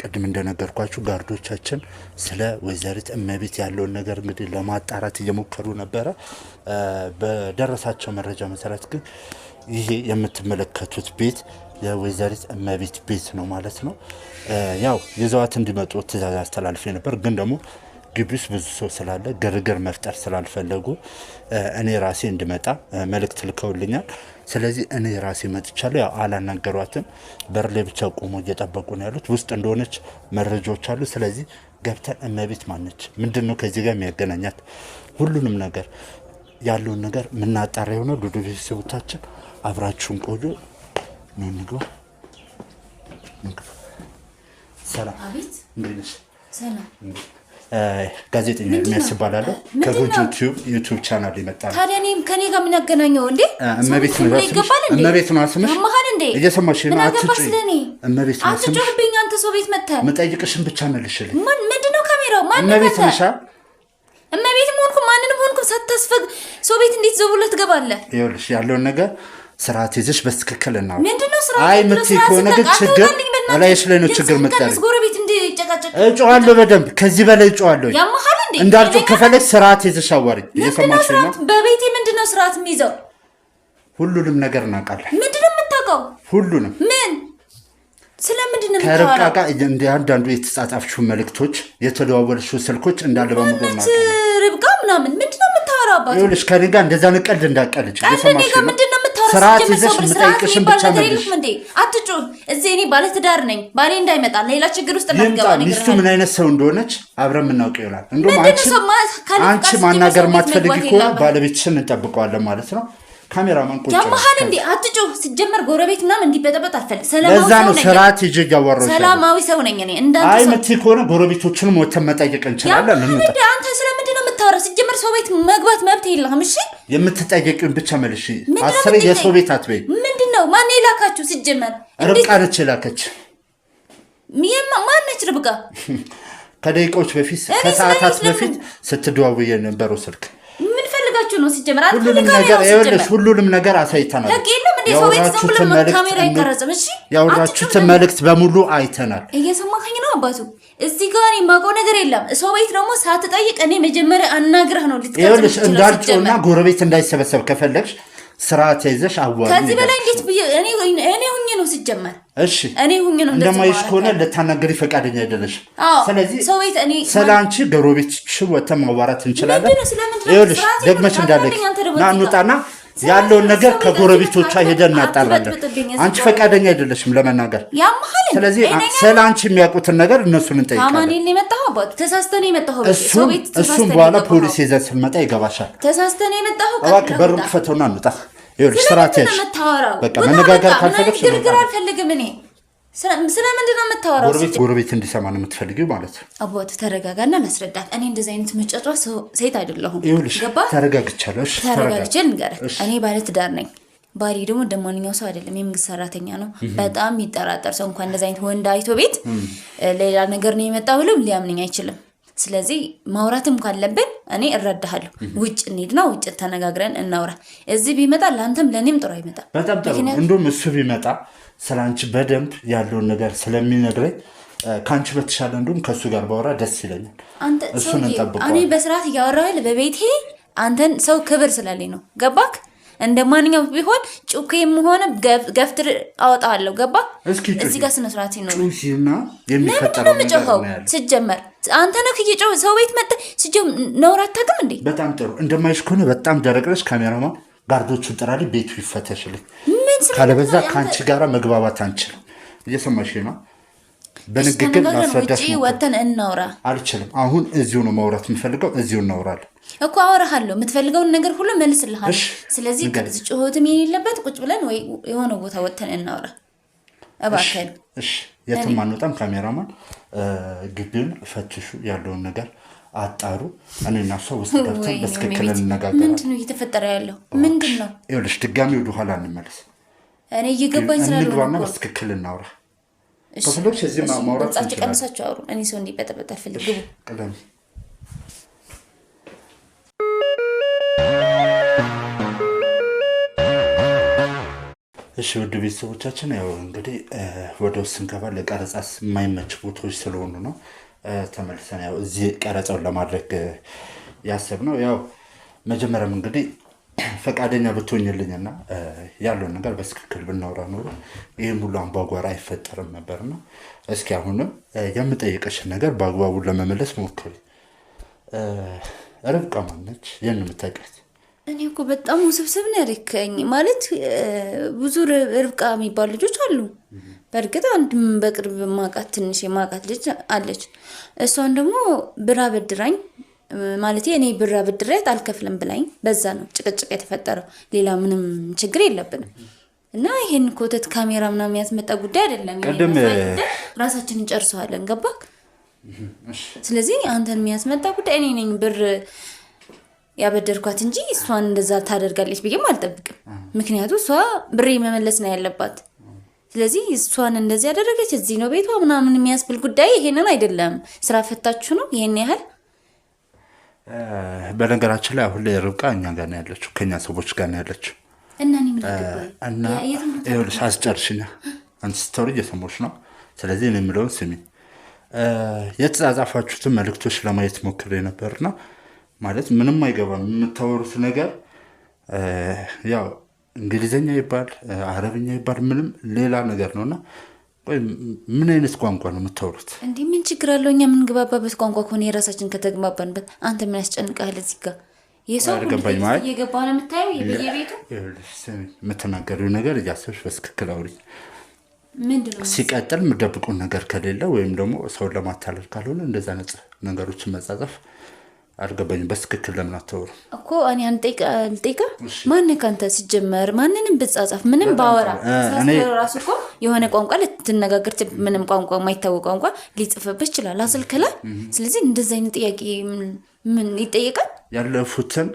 ቅድም እንደነገርኳችሁ ጋርዶቻችን ስለ ወይዘሪት እመቤት ያለውን ነገር እንግዲህ ለማጣራት እየሞከሩ ነበረ። በደረሳቸው መረጃ መሰረት ግን ይሄ የምትመለከቱት ቤት የወይዘሪት እመቤት ቤት ነው ማለት ነው። ያው ይዘዋት እንዲመጡ ትዕዛዝ አስተላልፌ ነበር። ግን ደግሞ ግቢ ውስጥ ብዙ ሰው ስላለ ግርግር መፍጠር ስላልፈለጉ እኔ ራሴ እንድመጣ መልእክት ልከውልኛል። ስለዚህ እኔ ራሴ መጥቻለሁ። ያው አላናገሯትም፣ በር ላይ ብቻ ቆሞ እየጠበቁ ነው ያሉት። ውስጥ እንደሆነች መረጃዎች አሉ። ስለዚህ ገብተን እመቤት ማነች፣ ምንድን ነው ከዚህ ጋር የሚያገናኛት፣ ሁሉንም ነገር ያለውን ነገር የምናጣራ የሆነ ዱዱ ቤተሰቦቻችን አብራችሁን ቆዩ። ነው እንግባ። ሰላም፣ አቤት፣ እንዴት ነሽ? ሰላም። ጋዜጠኛ ኤርሚያስ እባላለሁ። ከጎጆ ዩቲዩብ ቻናል ይመጣል። ታዲያ እኔም ከኔ ጋር ምን ያገናኘው እንዴ? እመቤት ነው ስምሽ? እየሰማሽ ነው? መሀል እንዴ? እየሰማሽ ነው? አትጩህ። እመቤት ነው ስምሽ? አትጩህብኝ አንተ አንተ ሰው ቤት መጥተህ መጠይቅሽን ብቻ መልሽልኝ። ምንድነው ካሜራው? ማን ነው እመቤት ነሽ? እመቤት ሆንኩ ማንንም ሆንኩ ሳታስፈግ ሰው ቤት እንዴት ዘውለ ትገባለህ? ይኸውልሽ ያለውን ነገር ስርዓት ይዘሽ በትክክል እና ምንድነው ስርዓት? አይ ምትይኮነ ግን ችግር አላየሽ ላይ ነው ችግር መጣለኝ። ጎረቤት እንዲጨቃጨቅ እጮሃለሁ፣ በደንብ ከዚህ በላይ እጮሃለሁ። ያማሃል እንዴ? እንዳልጮህ ከፈለግሽ ስርዓት ይዘሽ አዋሪ። እየሰማሽ ነው? በቤቴ ምንድነው ስርዓት የሚይዘው? ሁሉንም ነገር እናውቃለን። ምንድነው የምታውቀው? ሁሉንም ምን ስለምንድን ነው የምታወራው? ከርብቃ ጋር እንደ አንዳንዱ የተጻጻፍሽው መልእክቶች የተደዋወልሽው ስልኮች እንዳለ በሙሉ እናውቃለን። ርብቃ ምናምን ምንድነው የምታወራው? አባቱ ይኸውልሽ ከኔ ጋር እንደዛ ንቀልድ እንዳቀልጅ እየሰማሽ ነው? ምንድነው የምታወራው? ስርዓት ይዘሽ የምጠይቅሽን ብቻ መልሽ። አትጩህ። እዚህ እኔ ባለ ትዳር ነኝ። ባሌ እንዳይመጣ ሌላ ችግር ውስጥ እንዳትገባ ነው። ሚስቱ ምን አይነት ሰው እንደሆነች አብረን የምናውቀው ይሆናል። እንደውም አንቺ ማናገር ማትፈልጊ ከሆነ ባለቤትሽን እንጠብቀዋለን ማለት ነው። ካሜራማን ቁጭ ያማሃል እንዴ? አትጮህ። ሲጀመር ጎረቤት ምናምን እንዲበጠበጥ አልፈልግም። ለዛ ነው ስርዓት ይዤ እያወራሁሽ። ሰላማዊ ሰው ነኝ እኔ እንዳንተ። አይ ምትይ ከሆነ ጎረቤቶችንም ወተን መጠየቅ እንችላለን። አንተ ስለምንድን ነው የምታወራው? ሲጀመር ሰው ቤት መግባት መብት የለህም። እሺ የምትጠየቂውን ብቻ መልሽ። አስሬ የሰው ቤት አትበይ። ምንድነው? ማን የላካችሁ? ሲጀመር ርብቃ ነች የላከች። ማን ነች ርብቃ? ከደቂቃዎች በፊት ከሰዓታት በፊት ስትደዋወይ የነበረው ስልክ ነው። ሲጀመር ሁሉንም ነገር አሳይተናል። ያወራችሁትን መልእክት በሙሉ አይተናል። እየሰማኸኝ ነው አባቱ? እዚህ ጋር የማውቀው ነገር የለም። ሰው ቤት ደግሞ ሳትጠይቅ እኔ መጀመሪያ አናግረህ ነው ልትቀጥልሽ። እንዳልጮና ጎረቤት እንዳይሰበሰብ ከፈለግሽ ስርዓት ይዘሽ አዋሪ። ከዚህ በላይ እንዴት እኔ ሁኜ ነው ሲጀመር? እሺ እኔ ሁኜ ነው እንደማይሽ ከሆነ ልታናገሪ ፈቃደኛ አይደለሽ። ስለዚህ ሰው ቤት እኔ ሰላንቺ ጎረቤትሽ ወተን ማዋራት እንችላለን። ይኸውልሽ ደግመሽ እንዳለሽ ናኑጣና ያለውን ነገር ከጎረቤቶቿ ሄደን እናጣራለን። አንቺ ፈቃደኛ አይደለሽም ለመናገር። ስለዚህ ሰላንቺ የሚያውቁትን ነገር እነሱን እንጠይቃለን። አማኔን የመጣው አባቱ ተሳስተን የመጣው ሰው ቤት እሱም በኋላ ፖሊስ ይዘን ስንመጣ ይገባሻል። ተሳስተን የመጣው እባክህ በሩን ክፈተውና እንውጣ። ይኸውልሽ ስርዓት ያዥ። በቃ መነጋገር ካልፈለግሽ ግርግር አልፈልግም እኔ። ስለምንድን ነው የምታወራው? ጎረቤት እንዲሰማ ነው የምትፈልጊው ማለት ነው? አባቱ ተረጋጋና ላስረዳት። እኔ እንደዚህ አይነት መጫጫ ሴት አይደለሁም። ይኸውልሽ ተረጋግቻለሁ። እሺ ተረጋግቼ ልንገርህ። እኔ ባለ ትዳር ነኝ። ባሪ ደግሞ እንደማንኛው ሰው አይደለም። የመንግስት ሰራተኛ ነው። በጣም የሚጠራጠር ሰው እንኳን እንደዚህ አይነት ወንድ አይቶ ቤት ሌላ ነገር ነው የመጣው ብሎ ሊያምነኝ አይችልም። ስለዚህ ማውራትም ካለብን እኔ እረዳሃለሁ። ውጭ እንሂድና ውጭ ተነጋግረን እናውራ። እዚህ ቢመጣ ለአንተም ለእኔም ጥሩ አይመጣም። በጣም ጥሩ። እንደውም እሱ ቢመጣ ስላንቺ በደንብ ያለውን ነገር ስለሚነግረኝ ከአንቺ በተሻለ እንደውም ከእሱ ጋር ባወራ ደስ ይለኛል። እሱን እንጠብቀዋለን። እኔ በስርዓት እያወራህ በቤቴ አንተን ሰው ክብር ስላለኝ ነው። ገባክ? እንደ ማንኛውም ቢሆን ጩኬም ሆነ ገፍትር አወጣለሁ። ገባ? እዚህ ጋር ስነ ስርዓት ነው። ጩሂና የሚፈጠረው ነገር ነው። ሲጀመር አንተ ነህ እየጮህ ሰው ቤት መጥተህ ሲጀምር ነውር አታውቅም እንዴ? በጣም ጥሩ። እንደማይሽ ከሆነ በጣም ደረቅ ነሽ። ካሜራማን ጋርዶቹን ጥራልኝ፣ ቤቱ ይፈተሽልኝ። ካለበዛ ከአንቺ ጋር መግባባት አንችልም። እየሰማሽ ነው? በንግግር ማስረዳት ነው። ወተን እናውራ። አልችልም። አሁን እዚሁ ነው ማውራት የምፈልገው። እዚሁ እናውራለን እኮ አወራሃለሁ። የምትፈልገውን ነገር ሁሉ መልስልሃለሁ። ስለዚህ ጩኸትም የሌለበት ቁጭ ብለን ወይ የሆነ ቦታ ወተን እናውራ እባክህ። እሺ የትም አንወጣም። ካሜራማን ግቢውን ፈትሹ፣ ያለውን ነገር አጣሩ። እኔና እሷ ውስጥ ገብተን በትክክል እንነጋገራለን። ምንድነው እየተፈጠረ ያለው? ምንድነው? ይኸውልሽ ድጋሚ ወደ ኋላ እንመለስ። እኔ እየገባኝ ስላልሆነ ነው። በትክክል እናውራ። ከፈለግሽ እዚህ ማውራት እንችላለን። ቀንሳችሁ አውሩ። እኔ ሰው እንዲበጠበጥ አልፈልግም። ግቡ። ቀደም እሺ ውድ ቤተሰቦቻችን ያው እንግዲህ ወደ ውስጥ ስንገባ ለቀረጻስ የማይመች ቦታዎች ስለሆኑ ነው ተመልሰን ያው እዚህ ቀረጻውን ለማድረግ ያሰብነው። ያው መጀመሪያም እንግዲህ ፈቃደኛ ብትሆኝልኝና ያለውን ነገር በትክክል ብናወራ ኖሮ ይህም ሁሉ አምባጓራ አይፈጠርም ነበርና እስኪ አሁንም የምጠይቀሽን ነገር በአግባቡ ለመመለስ ሞክሪ። ርብቃ ማነች? የት የምታውቂያት? እኔ እኮ በጣም ውስብስብ ነው ያደረከኝ። ማለት ብዙ ርብቃ የሚባሉ ልጆች አሉ። በእርግጥ አንድም በቅርብ ማቃት ትንሽ የማቃት ልጅ አለች። እሷን ደግሞ ብር አበድራኝ ማለት እኔ ብር አበድሬያት አልከፍልም ብላኝ በዛ ነው ጭቅጭቅ የተፈጠረው። ሌላ ምንም ችግር የለብንም። እና ይሄን ኮተት ካሜራ ምናምን ያስመጣ ጉዳይ አይደለም። ራሳችንን ጨርሰዋለን። ገባክ? ስለዚህ አንተን የሚያስመጣ ጉዳይ እኔ ነኝ ብር ያበደርኳት እንጂ እሷን እንደዛ ታደርጋለች ብዬም አልጠብቅም። ምክንያቱም እሷ ብሬ መመለስ ነው ያለባት። ስለዚህ እሷን እንደዚህ ያደረገች እዚህ ነው ቤቷ ምናምን የሚያስብል ጉዳይ ይሄንን አይደለም። ስራ ፈታችሁ ነው ይሄን ያህል። በነገራችን ላይ አሁን ላይ ርብቃ እኛ ጋር ነው ያለችው፣ ከኛ ሰዎች ጋር ነው ያለችው። እና እኔ ምን አገባኝ? እና ይኸውልሽ አስጨርሽኛ፣ አንቺ ስታወሪ እየሰማሁሽ ነው። ስለዚህ እኔ የምለውን ስሚ። የተጻጻፋችሁትን መልእክቶች ለማየት ሞክሬ ነበርና ማለት ምንም አይገባም የምታወሩት ነገር ያው እንግሊዘኛ ይባል አረብኛ ይባል ምንም ሌላ ነገር ነውና፣ ቆይ ምን አይነት ቋንቋ ነው የምታወሩት? እንዴ ምን ችግር አለው? እኛ የምንግባባበት ቋንቋ ከሆነ የራሳችን ከተግባባንበት አንተ ምን ያስጨንቃል? እዚህ ጋር የሰው እየገባ ነው የምታየው የቤቱ የምትናገሪው ነገር እያሰብሽ በትክክል አውሪ። ምንድነው ሲቀጥል የምትደብቁን ነገር ከሌለ ወይም ደግሞ ሰውን ለማታለል ካልሆነ እንደዛ ነጽ ነገሮችን መጻጻፍ አልገባኝም። በትክክል ለምን አታወሩ እኮ እኔ አንጠይቃ ማን ካንተ ሲጀመር ማንንም ብጻጻፍ ምንም ባወራ ራሱ እኮ የሆነ ቋንቋ ልትነጋገር ምንም ቋንቋ የማይታወቅ ቋንቋ ሊጽፍብህ ይችላል አስልከላ። ስለዚህ እንደዛ አይነት ጥያቄ ምን ይጠየቃል? ያለፉትን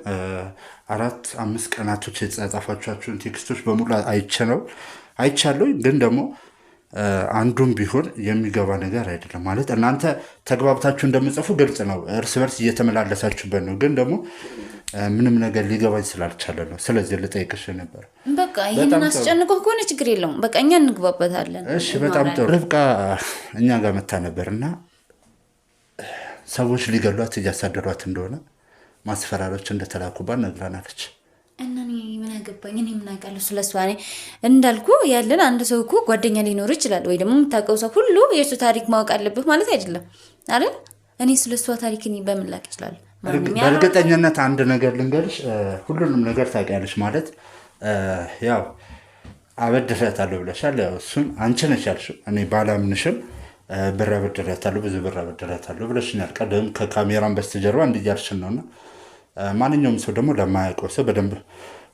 4-5 ቀናቶች የተጻጻፋችኋቸውን ቴክስቶች በሙሉ አይቻለሁ። ግን ደግሞ አንዱም ቢሆን የሚገባ ነገር አይደለም። ማለት እናንተ ተግባብታችሁ እንደምጽፉ ግልጽ ነው፣ እርስ በርስ እየተመላለሳችሁበት ነው። ግን ደግሞ ምንም ነገር ሊገባኝ ስላልቻለ ነው። ስለዚህ ልጠይቅሽ ነበር። በቃ ይሄንን አስጨንቆ ከሆነ ችግር የለውም። በቃ እኛ እንግባበታለን። እሺ በጣም ጥሩ። ርብቃ እኛ ጋር መታ ነበርና ሰዎች ሊገሏት እያሳደሯት እንደሆነ ማስፈራሪያዎች እንደተላኩባት ነግራናለች። እና ምን አገባኝ? እኔ ምን አውቃለሁ ስለሷ? እኔ እንዳልኩ ያለን አንድ ሰው እኮ ጓደኛ ሊኖር ይችላል፣ ወይ ደግሞ የምታውቀው ሰው ሁሉ የእሱ ታሪክ ማወቅ አለብህ ማለት አይደለም አይደል? እኔ ስለሷ ታሪክ በምን ላውቅ እችላለሁ? በእርግጠኝነት አንድ ነገር ልንገርሽ፣ ሁሉንም ነገር ታውቂያለሽ። ማለት ያው አበድሬያታለሁ ብለሻል። ያው እሱን አንቺ ነሽ ያልሽው። እኔ ባላምንሽም ብር አበድሬያታለሁ፣ ብዙ ብር አበድሬያታለሁ ብለሽኛል። ቀደም ከካሜራም በስተጀርባ እንዲያልሽን ነውና ማንኛውም ሰው ደግሞ ለማያውቀው ሰው በደንብ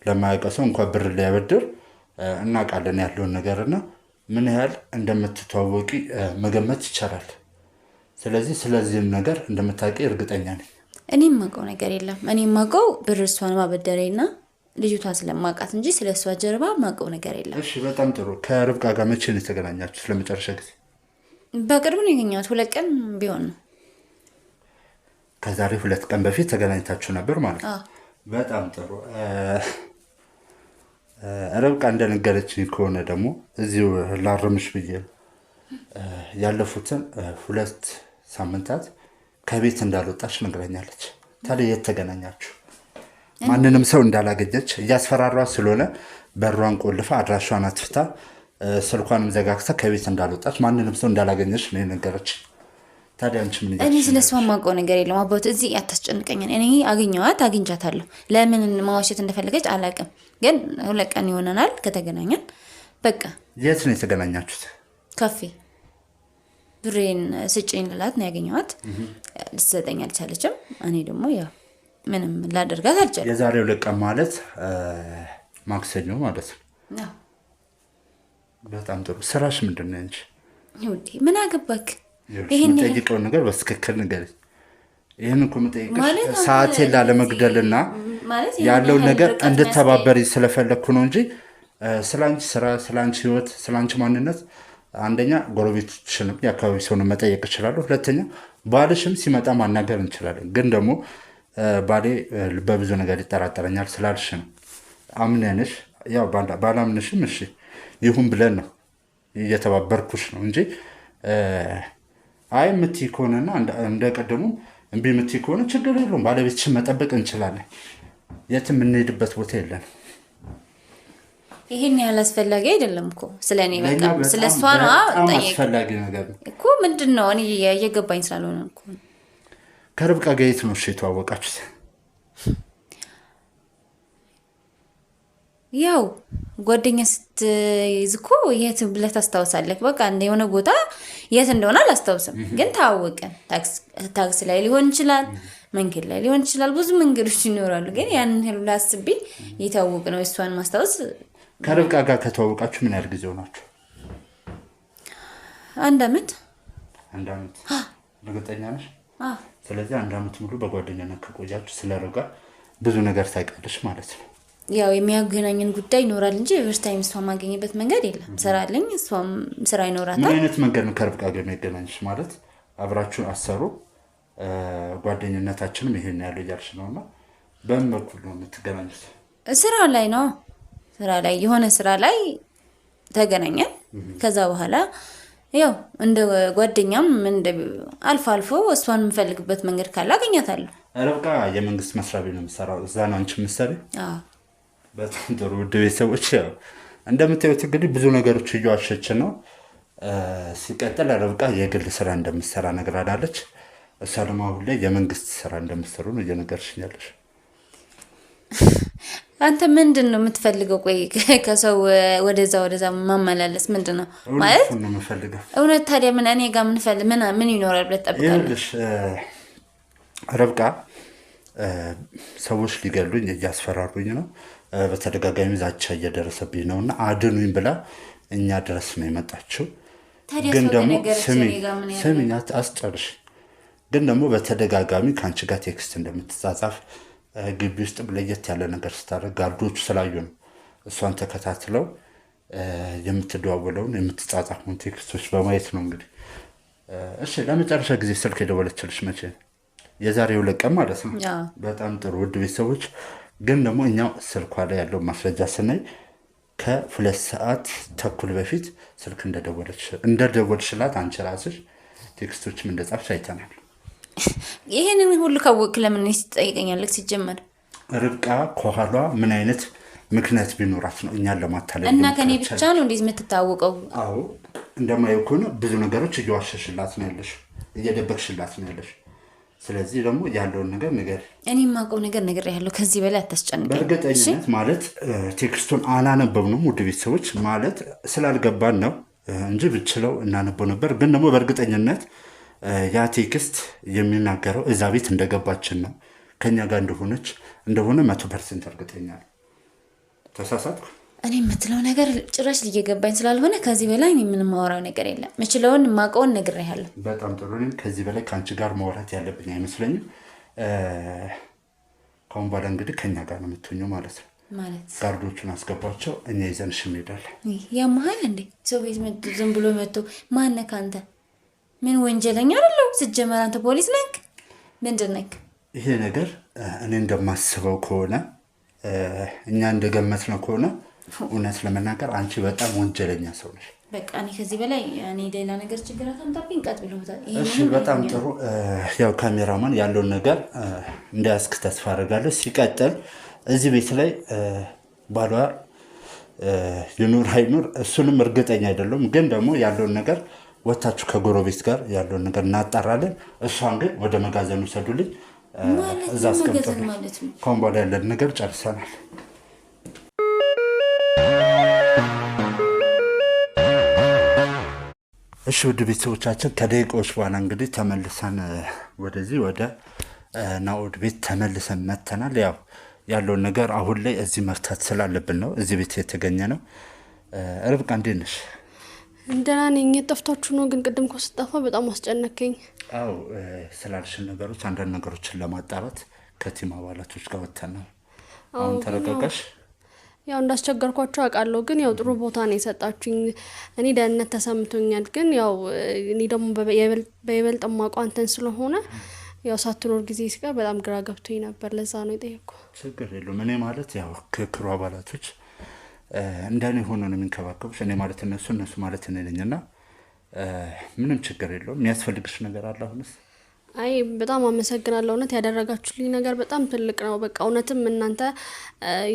ለማያውቀው ሰው እንኳን ብር ሊያበድር እናውቃለን ያለውን ነገርና ምን ያህል እንደምትተዋወቂ መገመት ይቻላል። ስለዚህም ነገር እንደምታውቂ እርግጠኛ ነኝ። እኔ የማውቀው ነገር የለም። እኔ የማውቀው ብር እሷን ማበደሬና ልጅቷ ስለማውቃት እንጂ ስለሷ ጀርባ የማውቀው ነገር የለም። እሺ በጣም ጥሩ። ከርብቃ ጋር መቼ ነው የተገናኛችሁት ለመጨረሻ ጊዜ? በቅርቡ ነው ያገኘኋት፣ 2 ቀን ቢሆን ነው። ከዛሬ 2 ቀን በፊት ተገናኝታችሁ ነበር ማለት ነው። በጣም ጥሩ። ርብቃ እንደነገረችኝ ከሆነ ደግሞ እዚሁ ላርምሽ ብዬ ያለፉትን 2 ሳምንታት ከቤት እንዳልወጣች ነግራኛለች። ታዲያ የት ተገናኛችሁ? ማንንም ሰው እንዳላገኘች እያስፈራሯት ስለሆነ በሯን ቆልፋ አድራሿን አጥፍታ ስልኳንም ዘጋግታ ከቤት እንዳልወጣች ማንንም ሰው እንዳላገኘች ነው የነገረችኝ። እኔ ስለሷ የማውቀው ነገር የለም አባት። እዚህ አታስጨንቀኝ። እኔ አግኝቻታለሁ። ለምን ማዋሸት እንደፈለገች አላውቅም፣ ግን 2 ቀን ይሆነናል ከተገናኘን። በቃ የት ነው የተገናኛችሁት? ካፌ። ብሬን ስጭኝ ልላት ነው ያገኘኋት። ልትሰጠኝ አልቻለችም። እኔ ደግሞ ያው ምንም ላደርጋት አልቻለም። የዛሬ 2 ቀን ማለት ማክሰኞ ማለት ነው። በጣም ጥሩ። ስራሽ ምንድን ነው እንጂ? ምን አገባክ? ይሄን ጠይቀውን ነገር በትክክል ነገር ይሄን እኮ የምጠይቅሽ ሰዓቴን ላለመግደልና ያለውን ነገር እንድተባበሪ ስለፈለግኩ ነው እንጂ ስላንቺ ስራ፣ ስላንቺ ህይወት፣ ስላንቺ ማንነት አንደኛ ጎረቤቶችንም የአካባቢ ሰውን መጠየቅ እችላለሁ። ሁለተኛ ባልሽም ሲመጣ ማናገር እንችላለን። ግን ደግሞ ባሌ በብዙ ነገር ይጠራጠረኛል ስላልሽ ነው። አምነንሽ ያው ባላምንሽም እሺ ይሁን ብለን ነው እየተባበርኩሽ ነው እንጂ አይ የምትይ ከሆነና እንደቀደሙ እምቢ የምትይ ከሆነ ችግር የለውም። ባለቤትሽን መጠበቅ እንችላለን። የትም የምንሄድበት ቦታ የለን። ይሄን ያህል አስፈላጊ አይደለም እኮ ስለኔ። በቃ ስለሷ ነው አስፈላጊ ነገር እኮ ምንድነው? እኔ እየገባኝ ስላልሆነ እኮ። ከርብቃ ጋር የት ነው የተዋወቃችሁት? ያው ጓደኛ ስትይዝ እኮ የት ብለህ ታስታውሳለህ? በቃ የሆነ ቦታ የት እንደሆነ አላስታውስም፣ ግን ታወቀን። ታክሲ ላይ ሊሆን ይችላል፣ መንገድ ላይ ሊሆን ይችላል፣ ብዙ መንገዶች ይኖራሉ። ግን ያንን ሁሉ አስቤ የታወቅ ነው እሷን ማስታወስ። ከርብቃ ጋር ከተዋወቃችሁ ምን ያህል ጊዜ ሆናችሁ? 1 አመት። 1 አመት? እርግጠኛ ነሽ? ስለዚህ 1 አመት ሙሉ በጓደኛነት ከቆያችሁ ስለ ርብቃ ብዙ ነገር ታውቂያለሽ ማለት ነው። ያው የሚያገናኝን ጉዳይ ይኖራል እንጂ ፈርስት ታይም እሷ ማገኘበት መንገድ የለም። ስራ አለኝ እሷም ስራ ይኖራታል። ምን አይነት መንገድ ነው ከርብቃ ጋር የሚያገናኝሽ? ማለት አብራችሁ አሰሩ ጓደኝነታችንም ይሄን ያለው እያልሽ ነውና በምን በኩል ነው የምትገናኙት? ስራ ላይ ነው። ስራ ላይ የሆነ ስራ ላይ ተገናኘን። ከዛ በኋላ ያው እንደ ጓደኛም እንደ አልፎ አልፎ እሷን የምፈልግበት መንገድ ካለ አገኛታለሁ። ርብቃ የመንግስት መስሪያ ቤት ነው የምትሰራው። እዛ ነው አንቺ የምትሰሪ? አዎ። በጣም ጥሩ። ውድ ቤተሰቦች ያው እንደምታዩት እንግዲህ ብዙ ነገሮች እየዋሸች ነው። ሲቀጥል ርብቃ የግል ስራ እንደምትሰራ ነግራናለች። እሷ ደግሞ አሁን ላይ የመንግስት ስራ እንደምትሰሩ ነው እየነገርሽኝ ያለሽ። አንተ ምንድን ነው የምትፈልገው? ቆይ ከሰው ወደዛ ማመላለስ ምንድን ነው ማለት? ነው የምፈልገው እውነት። ታዲያ ምን እኔ ጋር ምን ይኖራል ብለህ ትጠብቃለህ? ርብቃ ሰዎች ሊገሉኝ እያስፈራሩኝ ነው። በተደጋጋሚ ዛቻ እየደረሰብኝ ነው እና አድኑኝ ብላ እኛ ድረስ ነው የመጣችው። ግን ደግሞ ስሚኝ አስጨርሽ። ግን ደግሞ በተደጋጋሚ ከአንቺ ጋር ቴክስት እንደምትጻጻፍ ግቢ ውስጥ ለየት ያለ ነገር ስታደርግ ጋርዶቹ ስላዩ ነው እሷን ተከታትለው የምትደዋወለውን የምትጻጻፉን ቴክስቶች በማየት ነው እንግዲህ። እሺ ለመጨረሻ ጊዜ ስልክ የደወለችልሽ መቼ ነው? የዛሬ 2 ቀን ማለት ነው። በጣም ጥሩ ውድ ቤተሰቦች። ግን ደግሞ እኛው ስልኳ ላይ ያለው ማስረጃ ስናይ ከ2 ሰዓት ተኩል በፊት ስልክ እንደደወልሽላት አንቺ ራስሽ ቴክስቶችም እንደጻፍሽ አይተናል። ይሄንን ሁሉ ካወቅ ለምን ትጠይቀኛለህ? ሲጀመር ርብቃ ከኋሏ ምን አይነት ምክንያት ቢኖራት ነው እኛን ለማታለል? እና ከኔ ብቻ ነው እንዴ የምትታወቀው? አዎ እንደማየው ከሆነ ብዙ ነገሮች እየዋሸሽላት ነው ያለሽ፣ እየደበቅሽላት ነው ያለሽ። ስለዚህ ደግሞ ያለውን ነገር ነገር እኔ የማውቀው ነገር ያለው ከዚህ በላይ አታስጨንቀኝ። በእርግጠኝነት ማለት ቴክስቱን አላነበብነውም ውድ ቤተሰቦች፣ ማለት ስላልገባን ነው እንጂ ብችለው እናነበው ነበር። ግን ደግሞ በእርግጠኝነት ያ ቴክስት የሚናገረው እዛ ቤት እንደገባችን ነው፣ ከኛ ጋር እንደሆነ 100% እርግጠኛ ነኝ። ተሳሳትኩ? እኔ የምትለው ነገር ጭራሽ ሊገባኝ ስላልሆነ ከዚህ በላይ ምንም ማወራው ነገር የለም። ምችለውን ማቀውን ነግሬሃለሁ። በጣም ጥሩ። እኔም ከዚህ በላይ ከአንቺ ጋር ማውራት ያለብኝ አይመስለኝም። ከአሁን በኋላ እንግዲህ ከኛ ጋር ነው የምትሆኚው ማለት ነው። ማለት ጋርዶቹን አስገባቸው፣ እኛ ይዘንሽ እንሄዳለን። ያመሃል እንዴ? ሰው ቤት ዝም ብሎ መጥቶ ማነህ አንተ? ምን ወንጀለኛ አይደለሁ? ስትጀመር አንተ ፖሊስ ነህ? ምንድን ነህ? ይሄ ነገር እኔ እንደማስበው ከሆነ እኛ እንደገመትነው ከሆነ እውነት ለመናገር አንቺ በጣም ወንጀለኛ ሰው ነሽ። በቃ እኔ ከዚህ በላይ ሌላ ነገር ችግር አታምጣብኝ። ቀጥ ብለውታል። እሺ በጣም ጥሩ። ያው ካሜራማን ያለውን ነገር እንዳያስክ ተስፋ አደርጋለሁ። ሲቀጥል እዚህ ቤት ላይ ባሏ ይኑር አይኑር እሱንም እርግጠኛ አይደለም። ግን ደግሞ ያለውን ነገር ወታችሁ ከጎረቤት ጋር ያለውን ነገር እናጣራለን። እሷን ግን ወደ መጋዘኑ ሰዱልኝ፣ እዛ አስቀምጠን ከአሁን በኋላ ያለን ነገር ጨርሰናል። እሺ ውድ ቤተሰቦቻችን ከደቂቃዎች በኋላ እንግዲህ ተመልሰን ወደዚህ ወደ ናኦድ ቤት ተመልሰን መተናል። ያለውን ነገር አሁን ላይ እዚህ መፍታት ስላለብን ነው እዚህ ቤት የተገኘ ነው። ርብቃ እንዴት ነሽ? እንደና ነኝ። የጠፍታችሁ ነው ግን ቅድም እኮ ስጠፋ በጣም አስጨነቀኝ። አዎ ስላልሽን ነገሮች አንዳንድ ነገሮችን ለማጣራት ከቲም አባላቶች ጋር ወተናል። አሁን ተረጋጋሽ? ያው እንዳስቸገርኳቸው አውቃለሁ፣ ግን ያው ጥሩ ቦታ ነው የሰጣችሁኝ። እኔ ደህንነት ተሰምቶኛል። ግን ያው እኔ ደግሞ በይበልጥ ማውቀው አንተን ስለሆነ ያው ሳትኖር ጊዜ ሲቀር በጣም ግራ ገብቶኝ ነበር። ለዛ ነው የጠየኩ። ችግር የለውም። እኔ ማለት ያው ክክሩ አባላቶች እንደኔ ሆኖ ነው የሚንከባከቡሽ። እኔ ማለት እነሱ ማለት እኔ ነኝና ምንም ችግር የለውም። የሚያስፈልግሽ ነገር አለ አሁንስ? አይ በጣም አመሰግናለሁ። እውነት ያደረጋችሁልኝ ነገር በጣም ትልቅ ነው። በቃ እውነትም እናንተ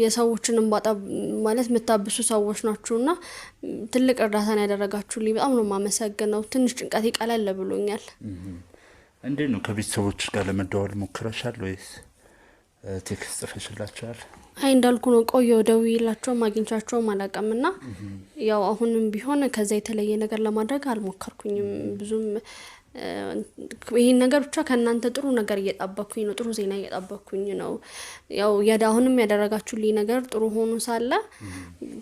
የሰዎችን እንባጣ ማለት የምታብሱ ሰዎች ናችሁና ትልቅ እርዳታን ያደረጋችሁልኝ በጣም ነው የማመሰግነው። ትንሽ ጭንቀት ይቀላል ብሎኛል። እንዴት ነው ከቤተሰቦች ጋር ለመደዋወል ሞክረሻል ወይስ ቴክስት ጽፈሽላቸዋል? አይ እንዳልኩ ነው፣ ቆየው ደውዬላቸውም አግኝቻቸውም አላውቅምና ያው አሁንም ቢሆን ከዛ የተለየ ነገር ለማድረግ አልሞከርኩኝም ብዙም። ይሄን ነገር ብቻ ከእናንተ ጥሩ ነገር እየጠበኩኝ ነው፣ ጥሩ ዜና እየጠበኩኝ ነው። ያው አሁንም ያደረጋችሁልኝ ነገር ጥሩ ሆኖ ሳለ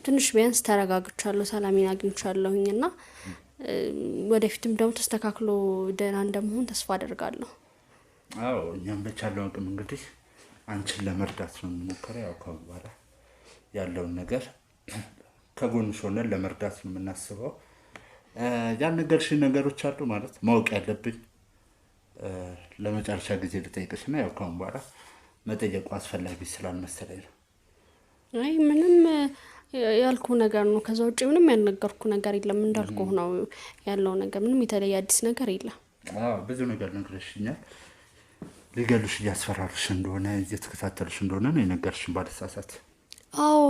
ትንሽ ቢያንስ ተረጋግቻለሁ፣ ሰላሜን አግኝቻለሁኝና ወደፊትም ደግሞ ተስተካክሎ ደህና እንደመሆን ተስፋ አደርጋለሁ። አዎ እኛም በቻለው አቅም እንግዲህ አንቺን ለመርዳት ነው የምንሞክረው። ያው ከበኋላ ያለውን ነገር ከጎንሽ ሆነን ለመርዳት ነው የምናስበው። ያልነገርሽኝ ነገሮች አሉ ማለት ማወቅ ያለብኝ ለመጨረሻ ጊዜ ልጠይቅሽና ያው ካሁን በኋላ መጠየቁ አስፈላጊ ስላልመሰለኝ ነው። አይ ምንም ያልኩ ነገር ነው። ከዛ ውጪ ምንም ያልነገርኩ ነገር የለም። እንዳልኩ ነው ያለው ነገር ምንም የተለየ አዲስ ነገር የለም። ብዙ ነገር ነግረሽኛል። ሊገሉሽ እያስፈራሩሽ እንደሆነ እየተከታተሉሽ እንደሆነ ነው የነገርሽኝ ባለሳሳት። አዎ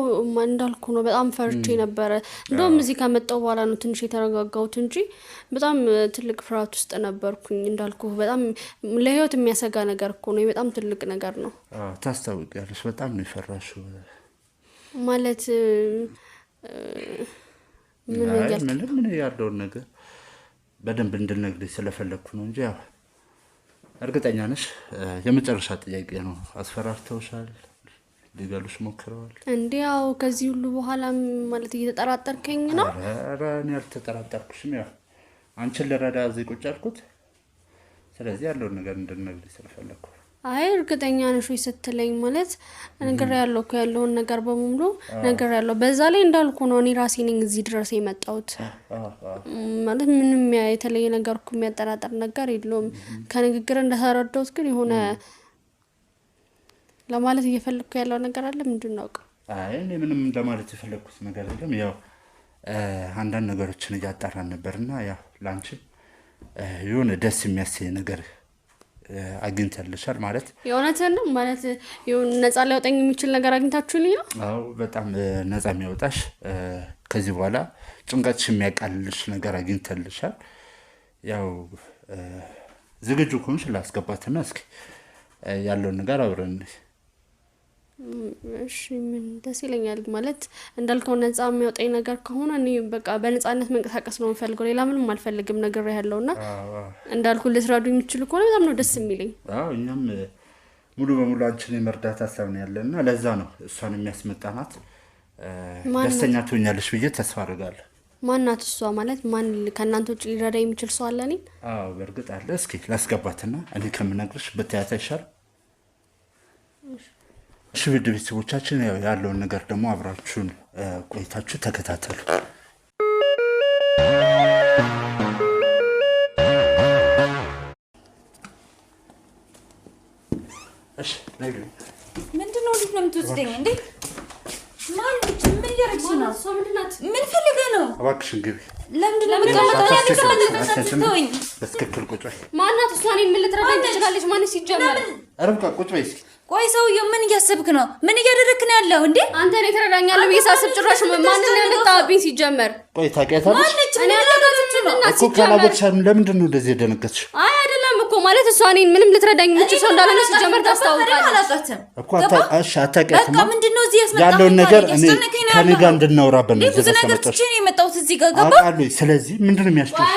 እንዳልኩ ነው በጣም ፈርቼ ነበረ። እንደውም እዚህ ከመጣሁ በኋላ ነው ትንሽ የተረጋጋሁት እንጂ በጣም ትልቅ ፍርሃት ውስጥ ነበርኩኝ። እንዳልኩ በጣም ለህይወት የሚያሰጋ ነገር እኮ ነው። በጣም ትልቅ ነገር ነው። ታስታውቂያለሽ። በጣም ነው የፈራሽው ማለት ምን ያለውን ነገር በደንብ እንድነግርሽ ስለፈለግኩ ነው እንጂ ያው እርግጠኛ ነሽ? የመጨረሻ ጥያቄ ነው። አስፈራርተውሻል? ሊገሉሽ ሞክረዋል? እንዲያው ከዚህ ሁሉ በኋላ ማለት እየተጠራጠርከኝ ነው? ኧረ እኔ አልተጠራጠርኩሽም። ያው አንቺን ልረዳ እዚህ ቁጭ አልኩት። ስለዚህ ያለውን ነገር እንድነግርሽ ስለፈለግኩ። አይ እርግጠኛ ነሽ ወይ ስትለኝ ማለት ነገር ያለው እኮ ያለውን ነገር በሙሉ ነገር ያለው በዛ ላይ እንዳልኩ ነው። እኔ ራሴ ነኝ እዚህ ድረስ የመጣሁት ማለት ምንም የተለየ ነገር እኮ የሚያጠራጥር ነገር የለውም። ከንግግር እንደተረዳሁት ግን የሆነ ለማለት እየፈለኩ ያለው ነገር አለ። ምንድነው? አይ እኔ ምንም ለማለት የፈለኩት ነገር የለም። ያው አንዳንድ ነገሮችን እያጣራን ነበርና ያው ላንቺ የሆነ ደስ የሚያሰኝ ነገር አግኝተልሻል ማለት የእውነትን ማለት የሆነ ነፃ ሊያወጣኝ የሚችል ነገር አግኝታችሁልኝ ነው? አዎ በጣም ነፃ የሚያወጣሽ ከዚህ በኋላ ጭንቀትሽ የሚያቃልልሽ ነገር አግኝተልሻል። ያው ዝግጁ ከሆንሽ ላስገባትና እስኪ ያለውን ነገር አብረን። እሺ ምን ደስ ይለኛል ማለት እንዳልከው ነፃ የሚያወጣኝ ነገር ከሆነ እኔ በቃ በነፃነት መንቀሳቀስ ነው የምፈልገው። ሌላ ምንም አልፈልግም ነገር ያለውና እንዳልኩ ልትረዱ የሚችሉ ከሆነ በጣም ነው ደስ የሚለኝ። አዎ እኛም ሙሉ በሙሉ አንቺን የመርዳት ሀሳብ ነው ያለና ለዛ ነው እሷን የሚያስመጣናት። ደስተኛ ትሆኛለሽ ብዬ ተስፋ አደርጋለሁ። ማናት እሷ ማለት ማን ከእናንተ ውጭ ሊረዳ የሚችል ሰው አለ? እኔ አዎ በእርግጥ አለ። እስኪ ላስገባትና እኔ ከምነግርሽ በተያታ ይሻል። እሺ ውድ ቤተሰቦቻችን ያለውን ነገር ደግሞ አብራችሁን ቆይታችሁ ተከታተሉ። እሺ ነግሪ። ምንድነው? እንዴት ነው የምትወስደኝ እንዴ? ማንች ምን ያረግሽ ነው? እሷ ምንድናት? ምን ፈልገህ ነው? እባክሽን ግቢ። ለምንድን ነው የምትቀመጠው? በትክክል ቁጭ በይ። ማናት እሷ? እኔ ምን ልትረዳኝ ትችላለች? ማንስ ሲጀመር? ርብቃ ቁጭ በይ እስኪ። ቆይ ሰውዬው ምን እያሰብክ ነው? ምን እያደረክ ነው ያለው እንዴ? አንተ እኔ ትረዳኛለህ ብዬ ሳስብ ጭራሽ ማንን ነው የመጣብኝ ሲጀመር? ቆይ ታውቂያታለሽ? እኔ አላውቃትም ነው እኮ ካላወቅሻት ለምንድን ነው እንደዚህ የደነገጥሽው? አይ አይደለም እኮ ማለት እሷ እኔን ምንም ልትረዳኝ የምትችል ሰው እንዳልሆነ ሲጀመር ታስታውቃለች። አላውቃትም እኮ እሺ አታውቂያትም። በቃ ምንድን ነው እዚህ ያስመጣው? ያለውን ነገር እኔ ከኔ ጋር እንድናወራበት ነው እዚህ ተመጣጣች ነው የመጣሁት እዚህ ጋር ገባ። አውቃለሁ። ስለዚህ ምንድን ነው የሚያስጨሽ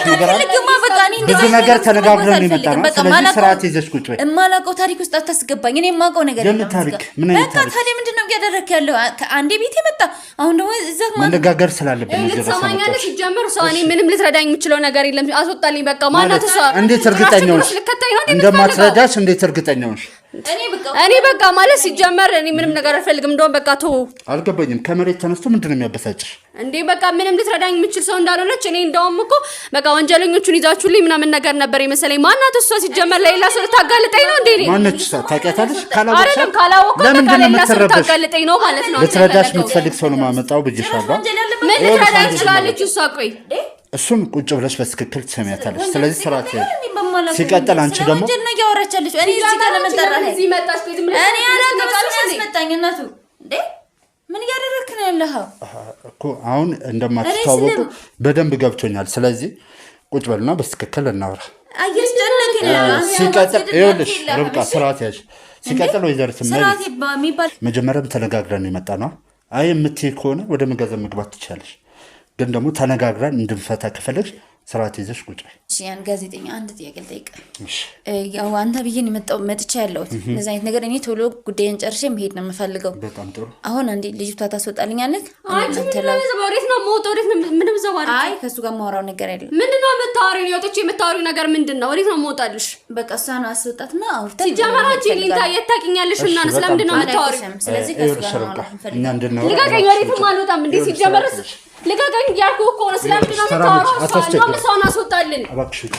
ነገር አለ? በቃ እኔ ብዙ ነገር ተነጋግረን የመጣነው። ስለዚህ ስርዓት ይዘሽ ቁጭ በይ። የማላውቀው ታሪክ ውስጥ አታስገባኝ። እኔ የማውቀው ነገር የለም። ታሪክ ምን አይነት ታሪክ? ታዲያ ምንድን ነው እያደረክ ያለው? አንዴ ቤት የመጣ አሁን ደግሞ እዛ መነጋገር ስላለብን ነው። ልትሰማኛለህ? ሲጀመር እሷ እኔ ምንም ልትረዳኝ የምችለው ነገር የለም። አስወጣልኝ በቃ። ማናት እሷ? እንዴት እርግጠኛ ነሽ እንደማትረዳሽ? እንዴት እርግጠኛ ነሽ? እኔ በቃ ማለት ሲጀመር እኔ ምንም ነገር አልፈልግም። እንደውም በቃ ተው። አልገባኝም። ከመሬት ተነስቶ ምንድን ነው የሚያበሳጭሽ እንዴ? በቃ ምንም ልትረዳኝ የምችል ሰው እንዳልሆነች እኔ እንደውም እኮ በቃ ወንጀለኞቹን ይዛችሁልኝ ምናምን ነገር ነበር የመሰለኝ። ማናት እሷ? ሲጀመር ለሌላ ሰው ልታጋልጠኝ ነው እንዴ? ማነች እሷ? ታውቂያታለሽ? አይደለም ካላወቅኩ ለምንድን ነው ልታጋልጠኝ ነው ማለት ነው? ልትረዳሽ የምትፈልግ ሰው ነው የማመጣው ብዬሻለሁ። ምን ልትረዳኝ ትችላለች እሷ? ቆይ እሱን ቁጭ ብለሽ በትክክል ትሰሚያታለሽ። ስለዚህ ስርዓት ሲቀጥል አንቺ ደግሞ ምንድነው ያወራቻለሽ? እኔ እዚህ ጋር ለመጣራ እዚህ መጣሽ ቤት ምን እኔ አላውቅም። ያስመጣኝ እናቱ እንዴ ምን እያደረክ ነው ያለኸው? እኮ አሁን እንደማትተዋወቁ በደንብ ገብቶኛል። ስለዚህ ቁጭ በልና በትክክል እናውራ። አያስጨነቀኝ ነው። ሲቀጥል ይኸውልሽ ርብቃ ስርዓት ያዥ። ሲቀጥል ወይዘሪት ስርዓት የሚባል መጀመሪያም ተነጋግረን የመጣ ነው። አይ የምትይ ከሆነ ወደ መጋዘን መግባት ትችላለሽ። ግን ደግሞ ተነጋግረን እንድንፈታ ከፈለግሽ ስርዓት ይዘሽ ቁጭ በይ። እሺ ያን ጋዜጠኛ አንድ ጥያቄ ልጠይቅ። እሺ ያው አንተ ብዬን መጥቻ ያለሁት ለዛ አይነት ነገር እኔ ቶሎ ጉዳይን ጨርሼ መሄድ ነው የምፈልገው። በጣም ጥሩ። አሁን አንዴ ልጅቷ ታስወጣልኛለህ? አንቺ ወዴት ነው የምወጣው? ወዴት ነው ምንም ዘዋሪ? አይ ከሱ ጋር ማውራው ነገር አይደለም። ምንድነው የምታወሪው? የወጥቼ የምታወሪው ነገር ምንድነው? ወዴት ነው የምወጣልሽ? በቃ እሷን አስወጣትና አውርተን ሲጀመራች ሊንታ የታቂኛለሽ እና ስለምንድን ነው የምታወሪው? ስለዚህ ከሱ ጋር ማውራት እኛ እንድንኖር ልቀቀኝ። ወዴትም አልወጣም። እንዴ ሲጀመርስ ልቀቀኝ ያልኩህ እኮ ነው። ስለምንድን ነው የምታወራው? እሷን አስወጣልን።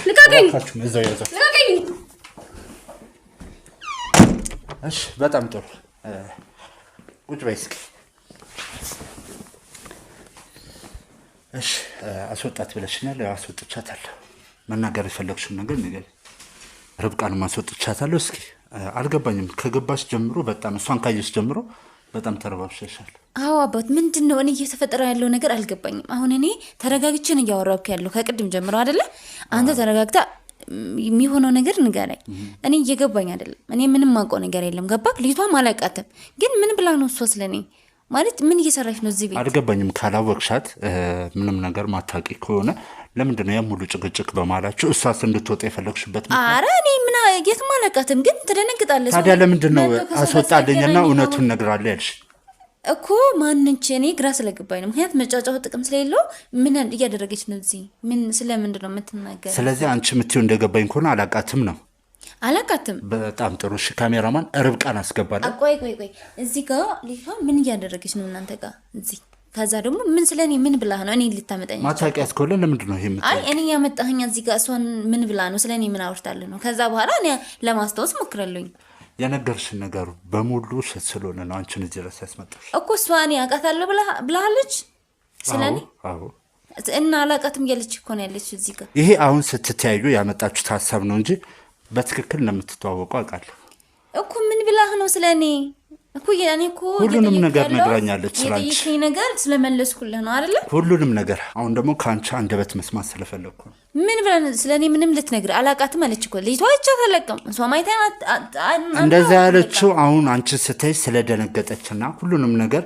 ልቀቀኝ። ልቀቀኝ። እሺ በጣም ጥሩ። ቁጭ በይ እስኪ። እሺ አስወጣት ብለሽኛል። ያው አስወጥቻታለሁ። መናገር የፈለግሽውን ነገር ንገሪ። ርብቃንም አስወጥቻታለሁ። እስኪ አልገባኝም። ከገባሽ ጀምሮ በጣም እሷን ካየሽ ጀምሮ በጣም ተረባብሸሻል። አዎ አባት ምንድነው እኔ እየተፈጠረ ያለው ነገር አልገባኝም። አሁን እኔ ተረጋግቼን እያወራሁክ ያለው ከቅድም ጀምሮ አይደለ? አንተ ተረጋግታ የሚሆነው ነገር ንገረኝ። እኔ እየገባኝ አይደለም። እኔ ምንም ማውቀው ነገር የለም። ገባክ? ልጅቷም አላውቃትም። ግን ምን ብላ ነው እሷ ስለኔ ማለት ምን እየሰራች ነው እዚህ ቤት? አልገባኝም። ካላወቅሻት ምንም ነገር ማታቂ ከሆነ ለምንድነው ያ ሙሉ ጭቅጭቅ በማላችሁ እሷስ እንድትወጣ የፈለግሽበት? አረ እኔ ምን የትም አላውቃትም። ግን ትደነግጣለች። ታዲያ ለምንድነው አስወጣልኝና እውነቱን እነግራለሁ ያልሽ? እኮ ማንንች እኔ ግራ ስለገባኝ ነው። ምክንያት መጫጫው ጥቅም ስለሌለው ምን እያደረገች ነው እዚህ? ምን ስለምንድነው የምትናገረው? ስለዚህ አንቺ የምትይው እንደገባኝ ከሆነ አላውቃትም ነው። አላውቃትም። በጣም ጥሩ። እሺ ካሜራማን ርብቃን አስገባለሁ። ቆይ እዚህ ጋር ልጅቷ ምን እያደረገች ነው እናንተ ጋር እዚህ? ከዛ ደግሞ ምን ስለኔ ምን ብላ ነው እኔ ልታመጣኝ? ማታቂያት ከሆነ ለምንድን ነው ይሄ የምትለው? አይ እኔ ያመጣኸኝ እዚህ ጋር እሷን ምን ብላ ነው ስለኔ ምን አውርታለሁ ነው? ከዛ በኋላ እኔ ለማስታወስ ሞክራለሁኝ። የነገርሽን ነገሩ በሙሉ ውሸት ስለሆነ ነው አንቺን እዚህ ድረስ ያስመጣሽ እኮ። እሷ እኔ አውቃታለሁ ብላለች ስለኔ። አዎ እና አላውቃትም እያለች እኮ ነው ያለች እዚህ ጋር። ይሄ አሁን ስትተያዩ ያመጣችሁት ሀሳብ ነው እንጂ በትክክል እንደምትተዋወቁ አውቃለሁ እኮ። ምን ብላህ ነው ስለኔ እኮ? ያኔ እኮ ሁሉንም ነገር ነግራኛለች። ስላንቺ የጠየቀኝ ነገር ስለመለስኩልህ ነው አይደለ? ሁሉንም ነገር። አሁን ደግሞ ከአንቺ አንደበት መስማት ስለፈለግኩ ነው። ምን ብላ ስለኔ ምንም ልትነግር አላውቃትም አለች እኮ ልጅቷ። አይቻት አለቀም እሷ ማይታን እንደዛ ያለችው አሁን አንቺ ስትይ ስለደነገጠችና ሁሉንም ነገር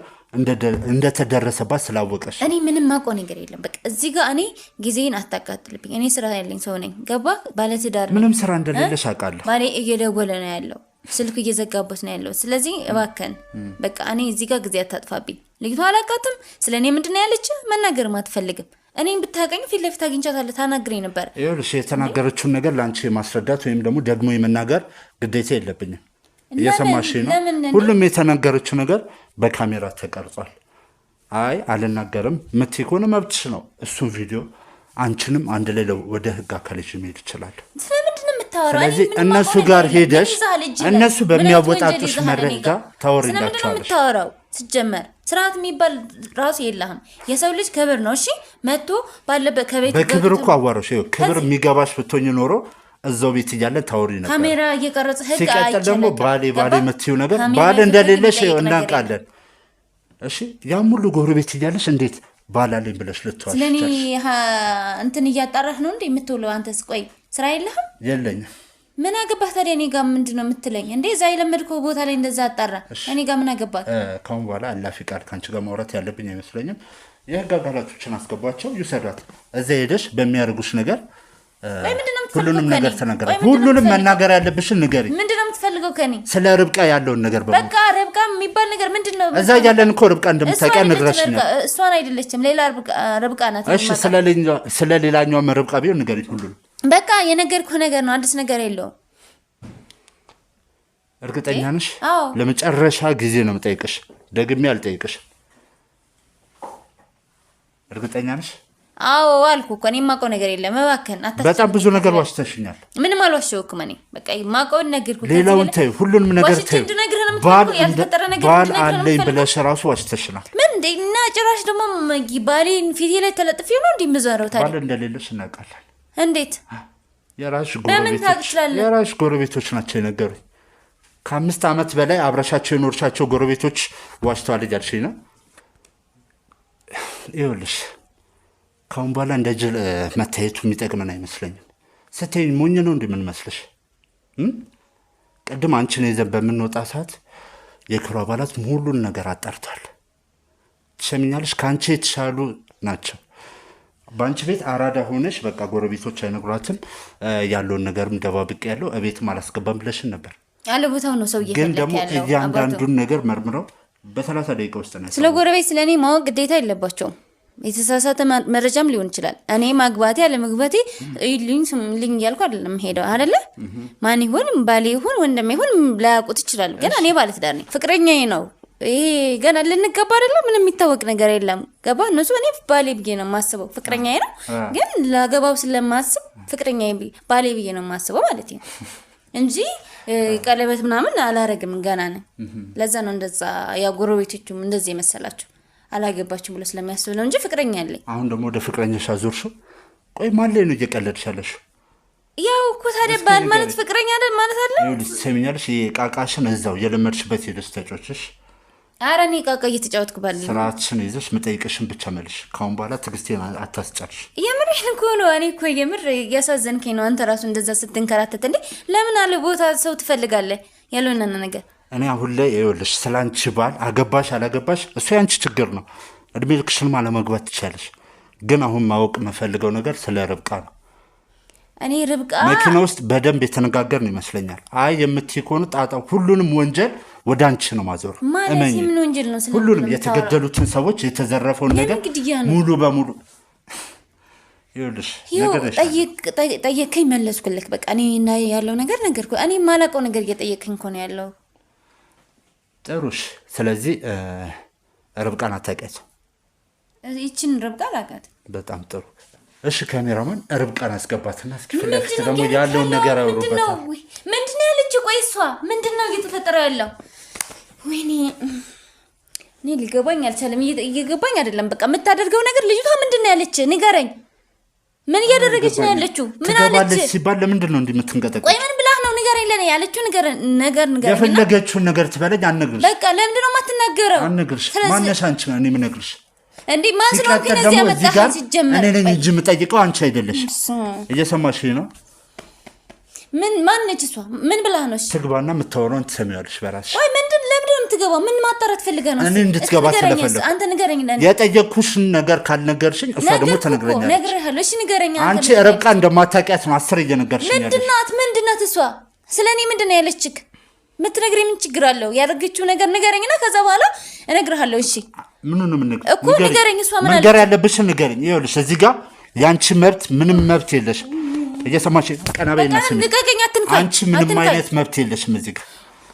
እንደተደረሰባት ስላወቀች። እኔ ምንም ማውቀው ነገር የለም። በቃ እዚህ ጋር እኔ ጊዜን አታቃጥልብኝ። እኔ ስራ ያለኝ ሰው ነኝ። ገባ? ባለትዳር ምንም ስራ እንደሌለሽ አውቃለሁ። ባሌ እየደወለ ነው ያለው፣ ስልክ እየዘጋበት ነው ያለው። ስለዚህ እባከን በቃ እኔ እዚህ ጋር ጊዜ አታጥፋብኝ። ልጅቷ አላውቃትም። ስለኔ ምንድነው ያለች መናገርም አትፈልግም። እኔም ብታገኝ ፊት ለፊት አግኝቻታለሁ፣ ታናግረኝ ነበር። ይኸውልሽ የተናገረችውን ነገር ለአንቺ የማስረዳት ወይም ደግሞ ደግሞ የመናገር ግዴታ የለብኝም። እየሰማሽ ነው? ሁሉም የተናገረችው ነገር በካሜራ ተቀርጿል። አይ አልናገርም ምትይ ከሆነ መብትሽ ነው። እሱን ቪዲዮ አንቺንም አንድ ላይ ወደ ህግ አካል ይዤ መሄድ ይችላል። ስለዚህ እነሱ ጋር ሄደሽ እነሱ በሚያወጣጡሽ መረጃ ታወሪላቸዋለሽ። ሲጀመር ስርዓት የሚባል ራሱ የለህም። የሰው ልጅ ክብር ነው። እሺ መጥቶ ባለበት ከቤት በክብር እኮ አዋራሽ። ክብር የሚገባሽ ብትሆኝ ኖሮ እዛው ቤት እያለን ታወሪ ነበር። ካሜራ እየቀረጸ ህግ ሲቀጥል ደግሞ ባሌ የምትይው ነገር ባል እንደሌለሽ እናውቃለን። እሺ ያም ሁሉ ጎረቤት እያለሽ እንዴት ባላለኝ ብለሽ ልትዋሽ? ስለኔ እንትን እያጣራህ ነው እንዴ የምትውለው? አንተስ ቆይ ስራ የለህም? የለኝም። ምን አገባህ ታዲያ? እኔ ጋር ምንድነው የምትለኝ እንዴ? እዛ የለመድከው ቦታ ላይ እንደዛ አጣራ። እኔ ጋር ምን አገባህ? ከአሁን በኋላ አላፊ ቃል ከአንቺ ጋር ማውራት ያለብኝ አይመስለኝም። የህግ አካላቶችን አስገቧቸው፣ ይውሰዷት። እዛ ሄደሽ በሚያደርጉሽ ነገር ሁሉንም ነገር ተናገረ። ሁሉንም መናገር ያለብሽን ንገሪ። ምንድነው የምትፈልገው ከኔ? ስለ ርብቃ ያለውን ነገር በቃ ርብቃ የሚባል ነገር ምንድነው? እዛ ያለን እኮ ርብቃ እንደምታውቂያ ነግረሽኛል። እሷን አይደለችም ሌላ ርብቃ ናት። እሺ ስለ ሌላኛው ርብቃ ቢሆን ንገሪ። ሁሉንም በቃ የነገርኩህ ነገር ነው። አዲስ ነገር የለውም። እርግጠኛ ነሽ? አዎ። ለመጨረሻ ጊዜ ነው የምጠይቅሽ፣ ደግሜ አልጠይቅሽ። እርግጠኛ ነሽ? አዎ አልኩ እኮ እኔ የማውቀው ነገር የለም። እባክህን አታስብ። በጣም ብዙ ነገር ዋሽተሽኛል። ምንም አልዋሸሁም እኔ በቃ የማውቀውን ነገርኩህ። ሌላውን ተይው፣ ሁሉንም ነገር ተይው። ባል አለኝ ብለሽ ራሱ ዋሽተሽናል። ምን እንደ እና ጭራሽ ደግሞ ባሌን ፊቴ ላይ ተለጥፌ ነው እንዴ የምዞረው? ታዲያ ባል እንደሌለሽ እናውቃለን። እንዴት? የራስሽ ጎረቤቶች ናቸው የነገሩኝ። ከ5 ዓመት በላይ አብረሻቸው የኖርሻቸው ጎረቤቶች ዋሽተዋል እያልሽኝ ነው? ይኸውልሽ ካሁን በኋላ እንደ ጅል መታየቱ የሚጠቅመን አይመስለኝም። ስትይኝ ሞኝ ነው እንደምንመስልሽ? ቅድም አንቺን ይዘን በምንወጣ ሰዓት የክብሩ አባላት ሁሉን ነገር አጣርቷል። ትሰሚኛለሽ? ከአንቺ የተሻሉ ናቸው። ባንቺ ቤት አራዳ ሆነሽ በቃ ጎረቤቶች አይነግሯትም ያለውን ነገርም ደባብቅ ያለው እቤትም አላስገባም ብለሽን ነበር። ያለ ቦታው ነው ሰው ግን ደግሞ እያንዳንዱን ነገር መርምረው በ30 ደቂቃ ውስጥ ነው። ስለ ጎረቤት ስለኔ ማወቅ ግዴታ የለባቸውም። የተሳሳተ መረጃም ሊሆን ይችላል። እኔ ማግባቴ ያለ መግባቴ ልኝ ያልኩ አይደለም ሄደው አይደለ ማን ይሁን ባሌ ይሁን ወንድሜ ይሁን ላያውቁት ይችላል። ግን እኔ ባለ ትዳር ነኝ፣ ፍቅረኛዬ ነው። ይሄ ገና ልንገባ አይደለም ምንም የሚታወቅ ነገር የለም። ገባ እነሱ እኔ ባሌ ብዬ ነው የማስበው። ፍቅረኛዬ ነው ግን ላገባው ስለማስብ ፍቅረኛዬ ባሌ ብዬ ነው የማስበው ማለት ነው እንጂ ቀለበት ምናምን አላረግም ገና ነኝ። ለዛ ነው እንደዛ ያ ጎረቤቶቹም እንደዚህ የመሰላቸው አላገባችም ብሎ ስለሚያስብ ነው እንጂ ፍቅረኛ አለኝ። አሁን ደግሞ ወደ ፍቅረኛሽ አዞርሽው። ቆይ ማን ላይ ነው እየቀለድሽ ያለሽው? ያው እኮ ታዲያ ባል ማለት ፍቅረኛ አይደል ማለት አለ። ይኸውልሽ ትሰሚኛለሽ፣ የቃቃሽን እዛው የለመድሽበት ሄደሽ ተጫወችሽ። ኧረ እኔ ቃቃ እየተጫወትኩ ባል ስራችን ይዘሽ መጠይቅሽን ብቻ መልሽ። ካሁን በኋላ ትዕግስቴን አታስጨርሽ። የምሬን እኮ ነው። እኔ እኮ የምር እያሳዘንከኝ ነው። አንተ ራሱ እንደዛ ስትንከራተት እንዴ ለምን አለ ቦታ ሰው ትፈልጋለህ ያለውና ነገር እኔ አሁን ላይ ይኸውልሽ ስላንቺ ባል አገባሽ አላገባሽ እሱ ያንቺ ችግር ነው። እድሜ ልክሽን አለመግባት ትችያለሽ። ግን አሁን ማወቅ የምፈልገው ነገር ስለ ርብቃ ነው። እኔ ርብቃ መኪና ውስጥ በደንብ የተነጋገርን ይመስለኛል። አይ የምትይ ከሆነ ጣጣው ሁሉንም ወንጀል ወደ አንቺ ነው ማዞር። ማለት ምን ወንጀል ነው? ሁሉንም የተገደሉትን ሰዎች የተዘረፈውን ነገር ሙሉ በሙሉ ይኸውልሽ ጠየቀኝ መለስኩልክ። በቃ እኔ እና ያለው ነገር ነገርኩ። እኔ ማላውቀው ነገር እየጠየቀኝ እኮ ነው ያለው። ጥሩሽ። ስለዚህ ርብቃን አታውቂያትም? ይችን ርብቃ አላውቃትም። በጣም ጥሩ። እሺ ካሜራማን ርብቃን አስገባትና እስኪ ፍለክስ ደግሞ ያለውን ነገር አውሩበት። ምንድነው ያለች? ቆይ እሷ ምንድነው እየተፈጠረ ያለው? ወይኔ እኔ ሊገባኝ አልቻለም። እየገባኝ አይደለም። በቃ የምታደርገው ነገር ልጅቷ ምንድነው ያለች? ንገረኝ። ምን እያደረገች ነው ያለችው? ምን አለች ሲባል ለምንድን ነው እንዲህ የምትንቀጠቀጥ? ቆይ ምን ብላህ ነው? ንገረኝ። ለኔ ያለችው ነገር የፈለገችውን ነገር ትበለኝ። አነግርሽ። በቃ ለምንድን ነው የማትናገረው? አነግርሽ። ማነሽ አንቺ? እኔ ምን ነግርሽ? እንዴ ማን ነው ከነዚህ ያመጣህ? ሲጀመር እኔ ነኝ እንጂ የምጠይቀው አንቺ አይደለሽ። እየሰማሽኝ ነው? ምን ማን ነች እሷ? ምን ብላህ ነው? ትግባና የምታወራውን ትሰሚያለሽ በራስሽ። ቆይ ለምንድን ነው የምትገባው? ምን ማጣራት ፈልገህ ነው? እኔ እንድትገባ ስለፈለኩ። አንተ ንገረኝ። የጠየቅኩሽን ነገር ካልነገርሽኝ እሷ ደግሞ ተነግረኛለች። ነግሬሃለሁ። እሺ ንገረኝ። አንቺ ርብቃ እንደማታውቂያት ነው 10 እየነገርሽኝ ያለሽ። ምንድናት እሷ? ስለኔ ምንድነው ያለችክ? ምትነግረኝ ምን ችግር አለው? ያደረገችው ነገር ንገረኝና ከዛ በኋላ እነግርሃለሁ። እሺ ምኑን ነው የምነግርሽ እኮ ንገረኝ። እሷ ምን አለች? ነገር ያለብሽን ንገረኝ። ይኸውልሽ እዚህ ጋር ያንቺ መብት ምንም መብት የለሽም። እየሰማሽ ቀና በይና ስሚ። አንቺ ምንም አይነት መብት የለሽም እዚህ ጋር።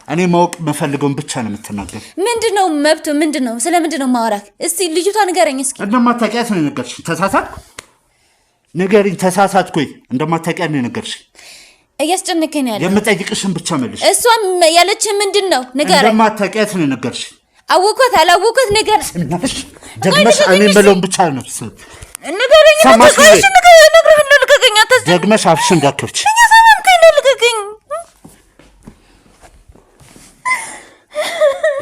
እኔ ማወቅ የምፈልገውን ብቻ ነው የምትናገር። ምንድነው መብቱ? ምንድነው? ስለምንድነው ማውራት? እስቲ ልጅቷ ንገረኝ እስኪ። እንደማታውቂያት ነው የነገርሽኝ። ተሳሳትኩ? ንገሪኝ። ተሳሳትኩኝ? እንደማታውቂያት ነው የነገርሽኝ። እያስጨነቀኝ ነው ያለው። የምጠይቅሽን ብቻ መልሽ። እሷ ያለች ምንድነው? ንገረኝ። እንደማታውቂያት ነው የነገርሽኝ። አወኳት አላወኳት ነገር ደግመሽ እኔ የምለውን ብቻ ነው ንገረኝ። ደግመሽ አፍሽን እንዳትከፍቺ።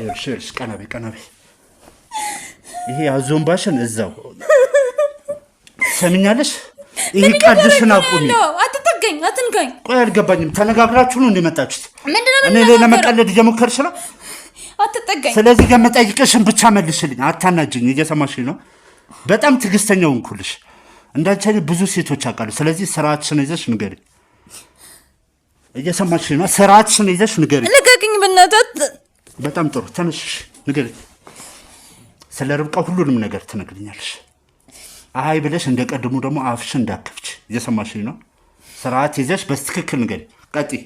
ይኸውልሽ ቀና በይ ቀና በይ። ይሄ አዞምባሽን እዛው ሰሚኛለሽ። ይሄ ቀድሽን አቁሚ። አትጠገኝ አትንካኝ። ቆይ አልገባኝም። ተነጋግራችሁ ነው እንደመጣችሁት? እኔ ለመቀለድ እየሞከርሽ ነው? አትጠገኝ። ስለዚህ የምጠይቅሽን ብቻ መልሽልኝ። አታናጅኝ። እየሰማሽኝ ነው? በጣም ትዕግስተኛው እንኩልሽ። እንዳንቺ ብዙ ሴቶች አውቃለሁ። ስለዚህ ስራችን ይዘሽ ንገሪኝ። እየሰማሽኝ ነው? ስራችን ይዘሽ ንገሪኝ። ልቀቅኝ በእናትህ። በጣም ጥሩ ተነሽሽ ንገሪኝ። ስለ ርብቃ ሁሉንም ነገር ትነግሪኛለሽ። አይ ብለሽ እንደቀድሙ ደግሞ አፍሽን እንዳከፍች። እየሰማሽኝ ነው? ስርዓት ይዘሽ በትክክል ንገሪኝ። ቀጥይ።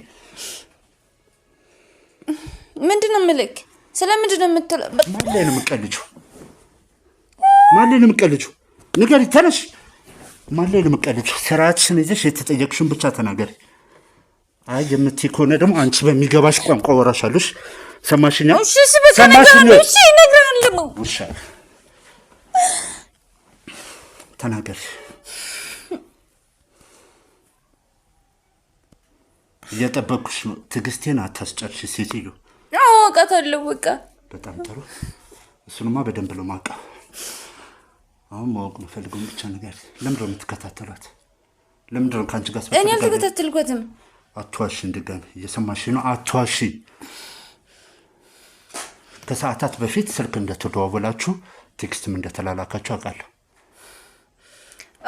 ምንድነው ምልክ? ስለምንድነው የምትለው? ማን ላይ ነው የምትቀልጂው? ማን ላይ ነው የምትቀልጂው? ንገሪ። ተነሽ። ማን ላይ ነው የምትቀልጂው? ስርዓትሽን ይዘሽ የተጠየቅሽውን ብቻ ተናገሪ። አይ የምትይ ከሆነ ደግሞ አንቺ በሚገባሽ ቋንቋ ወራሻለሽ። ሰማሽኛ? እሺ ሰማሽኝ? እሺ እነግርሃለሁ። እሺ ተናገሪ። እየጠበቅኩሽ ነው። ትዕግስቴን አታስጨርሽ ሴትዮ። አውቃታለሁ በቃ። በጣም ጥሩ። እሱንማ በደንብ ነው የማውቀው። አሁን ማወቅ የምፈልገውን ብቻ ነገር። ለምንድን ነው የምትከታተሏት? ለምንድን ነው ከአንቺ ጋር? እኔ አልተከታተልኳትም። አትዋሽኝ። ድጋሚ እየሰማሽ ነው? አትዋሽኝ። ከሰዓታት በፊት ስልክ እንደተደዋወላችሁ ቴክስትም እንደተላላካችሁ አውቃለሁ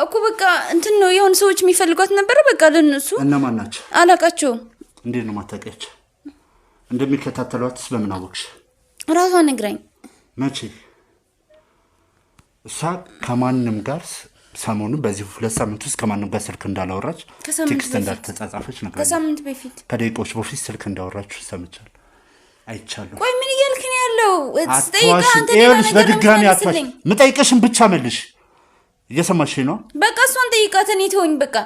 እኮ በቃ እንትን ነው የሆነ ሰዎች የሚፈልጓት ነበር። በቃ ለነሱ እነማን ናቸው? አላቃቸው። እንዴት ነው ማታውቂያቸው? እንደሚከታተሏትስ በምን አወቅሽ? ራሷ ነግራኝ። መቼ? እሷ ከማንም ጋር ሰሞኑን በዚህ 2 ሳምንት ውስጥ ከማንም ጋር ስልክ እንዳላወራች ቴክስት እንዳልተጻጻፈች ነግራኝ። ከሳምንት በፊት ከደቂቆች በፊት ስልክ እንዳወራችሁ ሰምቻለሁ፣ አይቻለሁ። ቆይ ምን እያልክ ነው ያለው? ይኸውልሽ በድጋሚ አትዋሽ። የምጠይቅሽን ብቻ መልሽ። እየሰማሽኝ ነው? በቃ እሷን ጠይቃት፣ እኔ ተወኝ በቃ።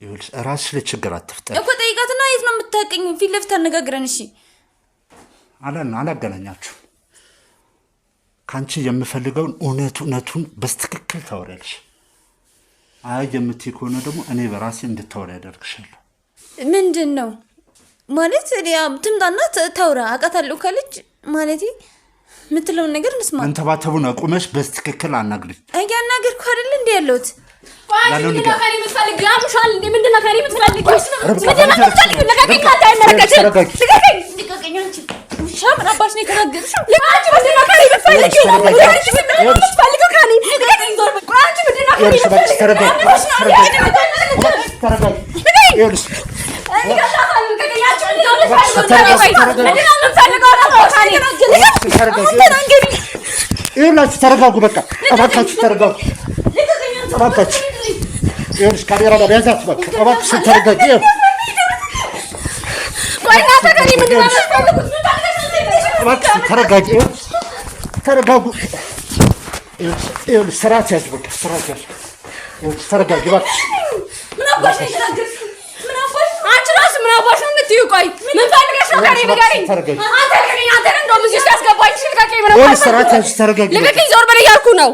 ይኸውልሽ እራስሽ ላይ ችግር አትፍጠሪ እኮ ጠይቃትና የት ነው የምታውቀኝ? ፊት ለፊት አነጋግረን። እሺ አላገናኛችሁም። ከአንቺ የምፈልገውን እውነቱን በስትክክል ታወሪያለሽ። አይ የምትይ ከሆነ ደግሞ እኔ በራሴ እንድታወሪ ያደርግሻለሁ። ምንድን ነው ማለት? ትምጣና ታውራ። አውቃታለሁ ካለች ማለት የምትለውን ነገር እንስማ። መንተባተቡን አቁመሽ በስትክክል አናግሪኝ። እያናገርኩ አይደል እንዴ ያለሁት? ይኸውላችሁ ተረጋጉ። በቃ እባካችሁ ተረጋጉ። እባካችሁ ይኸውልሽ ካሜራ ላይ ያዛት። በቃ እባክሽን ተረጋጊ። እባክሽን ተረጋጊ። ተረጋጉ። ይኸውልሽ ስርዓት ያዙ። በቃ ስርዓት ያዙ። ይኸውልሽ ተረጋጊ እባክሽ። ምን አባሽ ነው የተናገርሽው? አንቺ ራስሽ ምን አባሽ ነው የምትይው? ቆይ ምን ፈልገሽ ነው? ከእኔ ንገሪኝ። አንተ እንደውም እዚህ ውስጥ ያስገባኝ ልቀቀኝ። ምን አባሽ ነው? ስርዓት ያዙ። ተረጋጊ። ልቀቀኝ። ዞር በል እያልኩ ነው።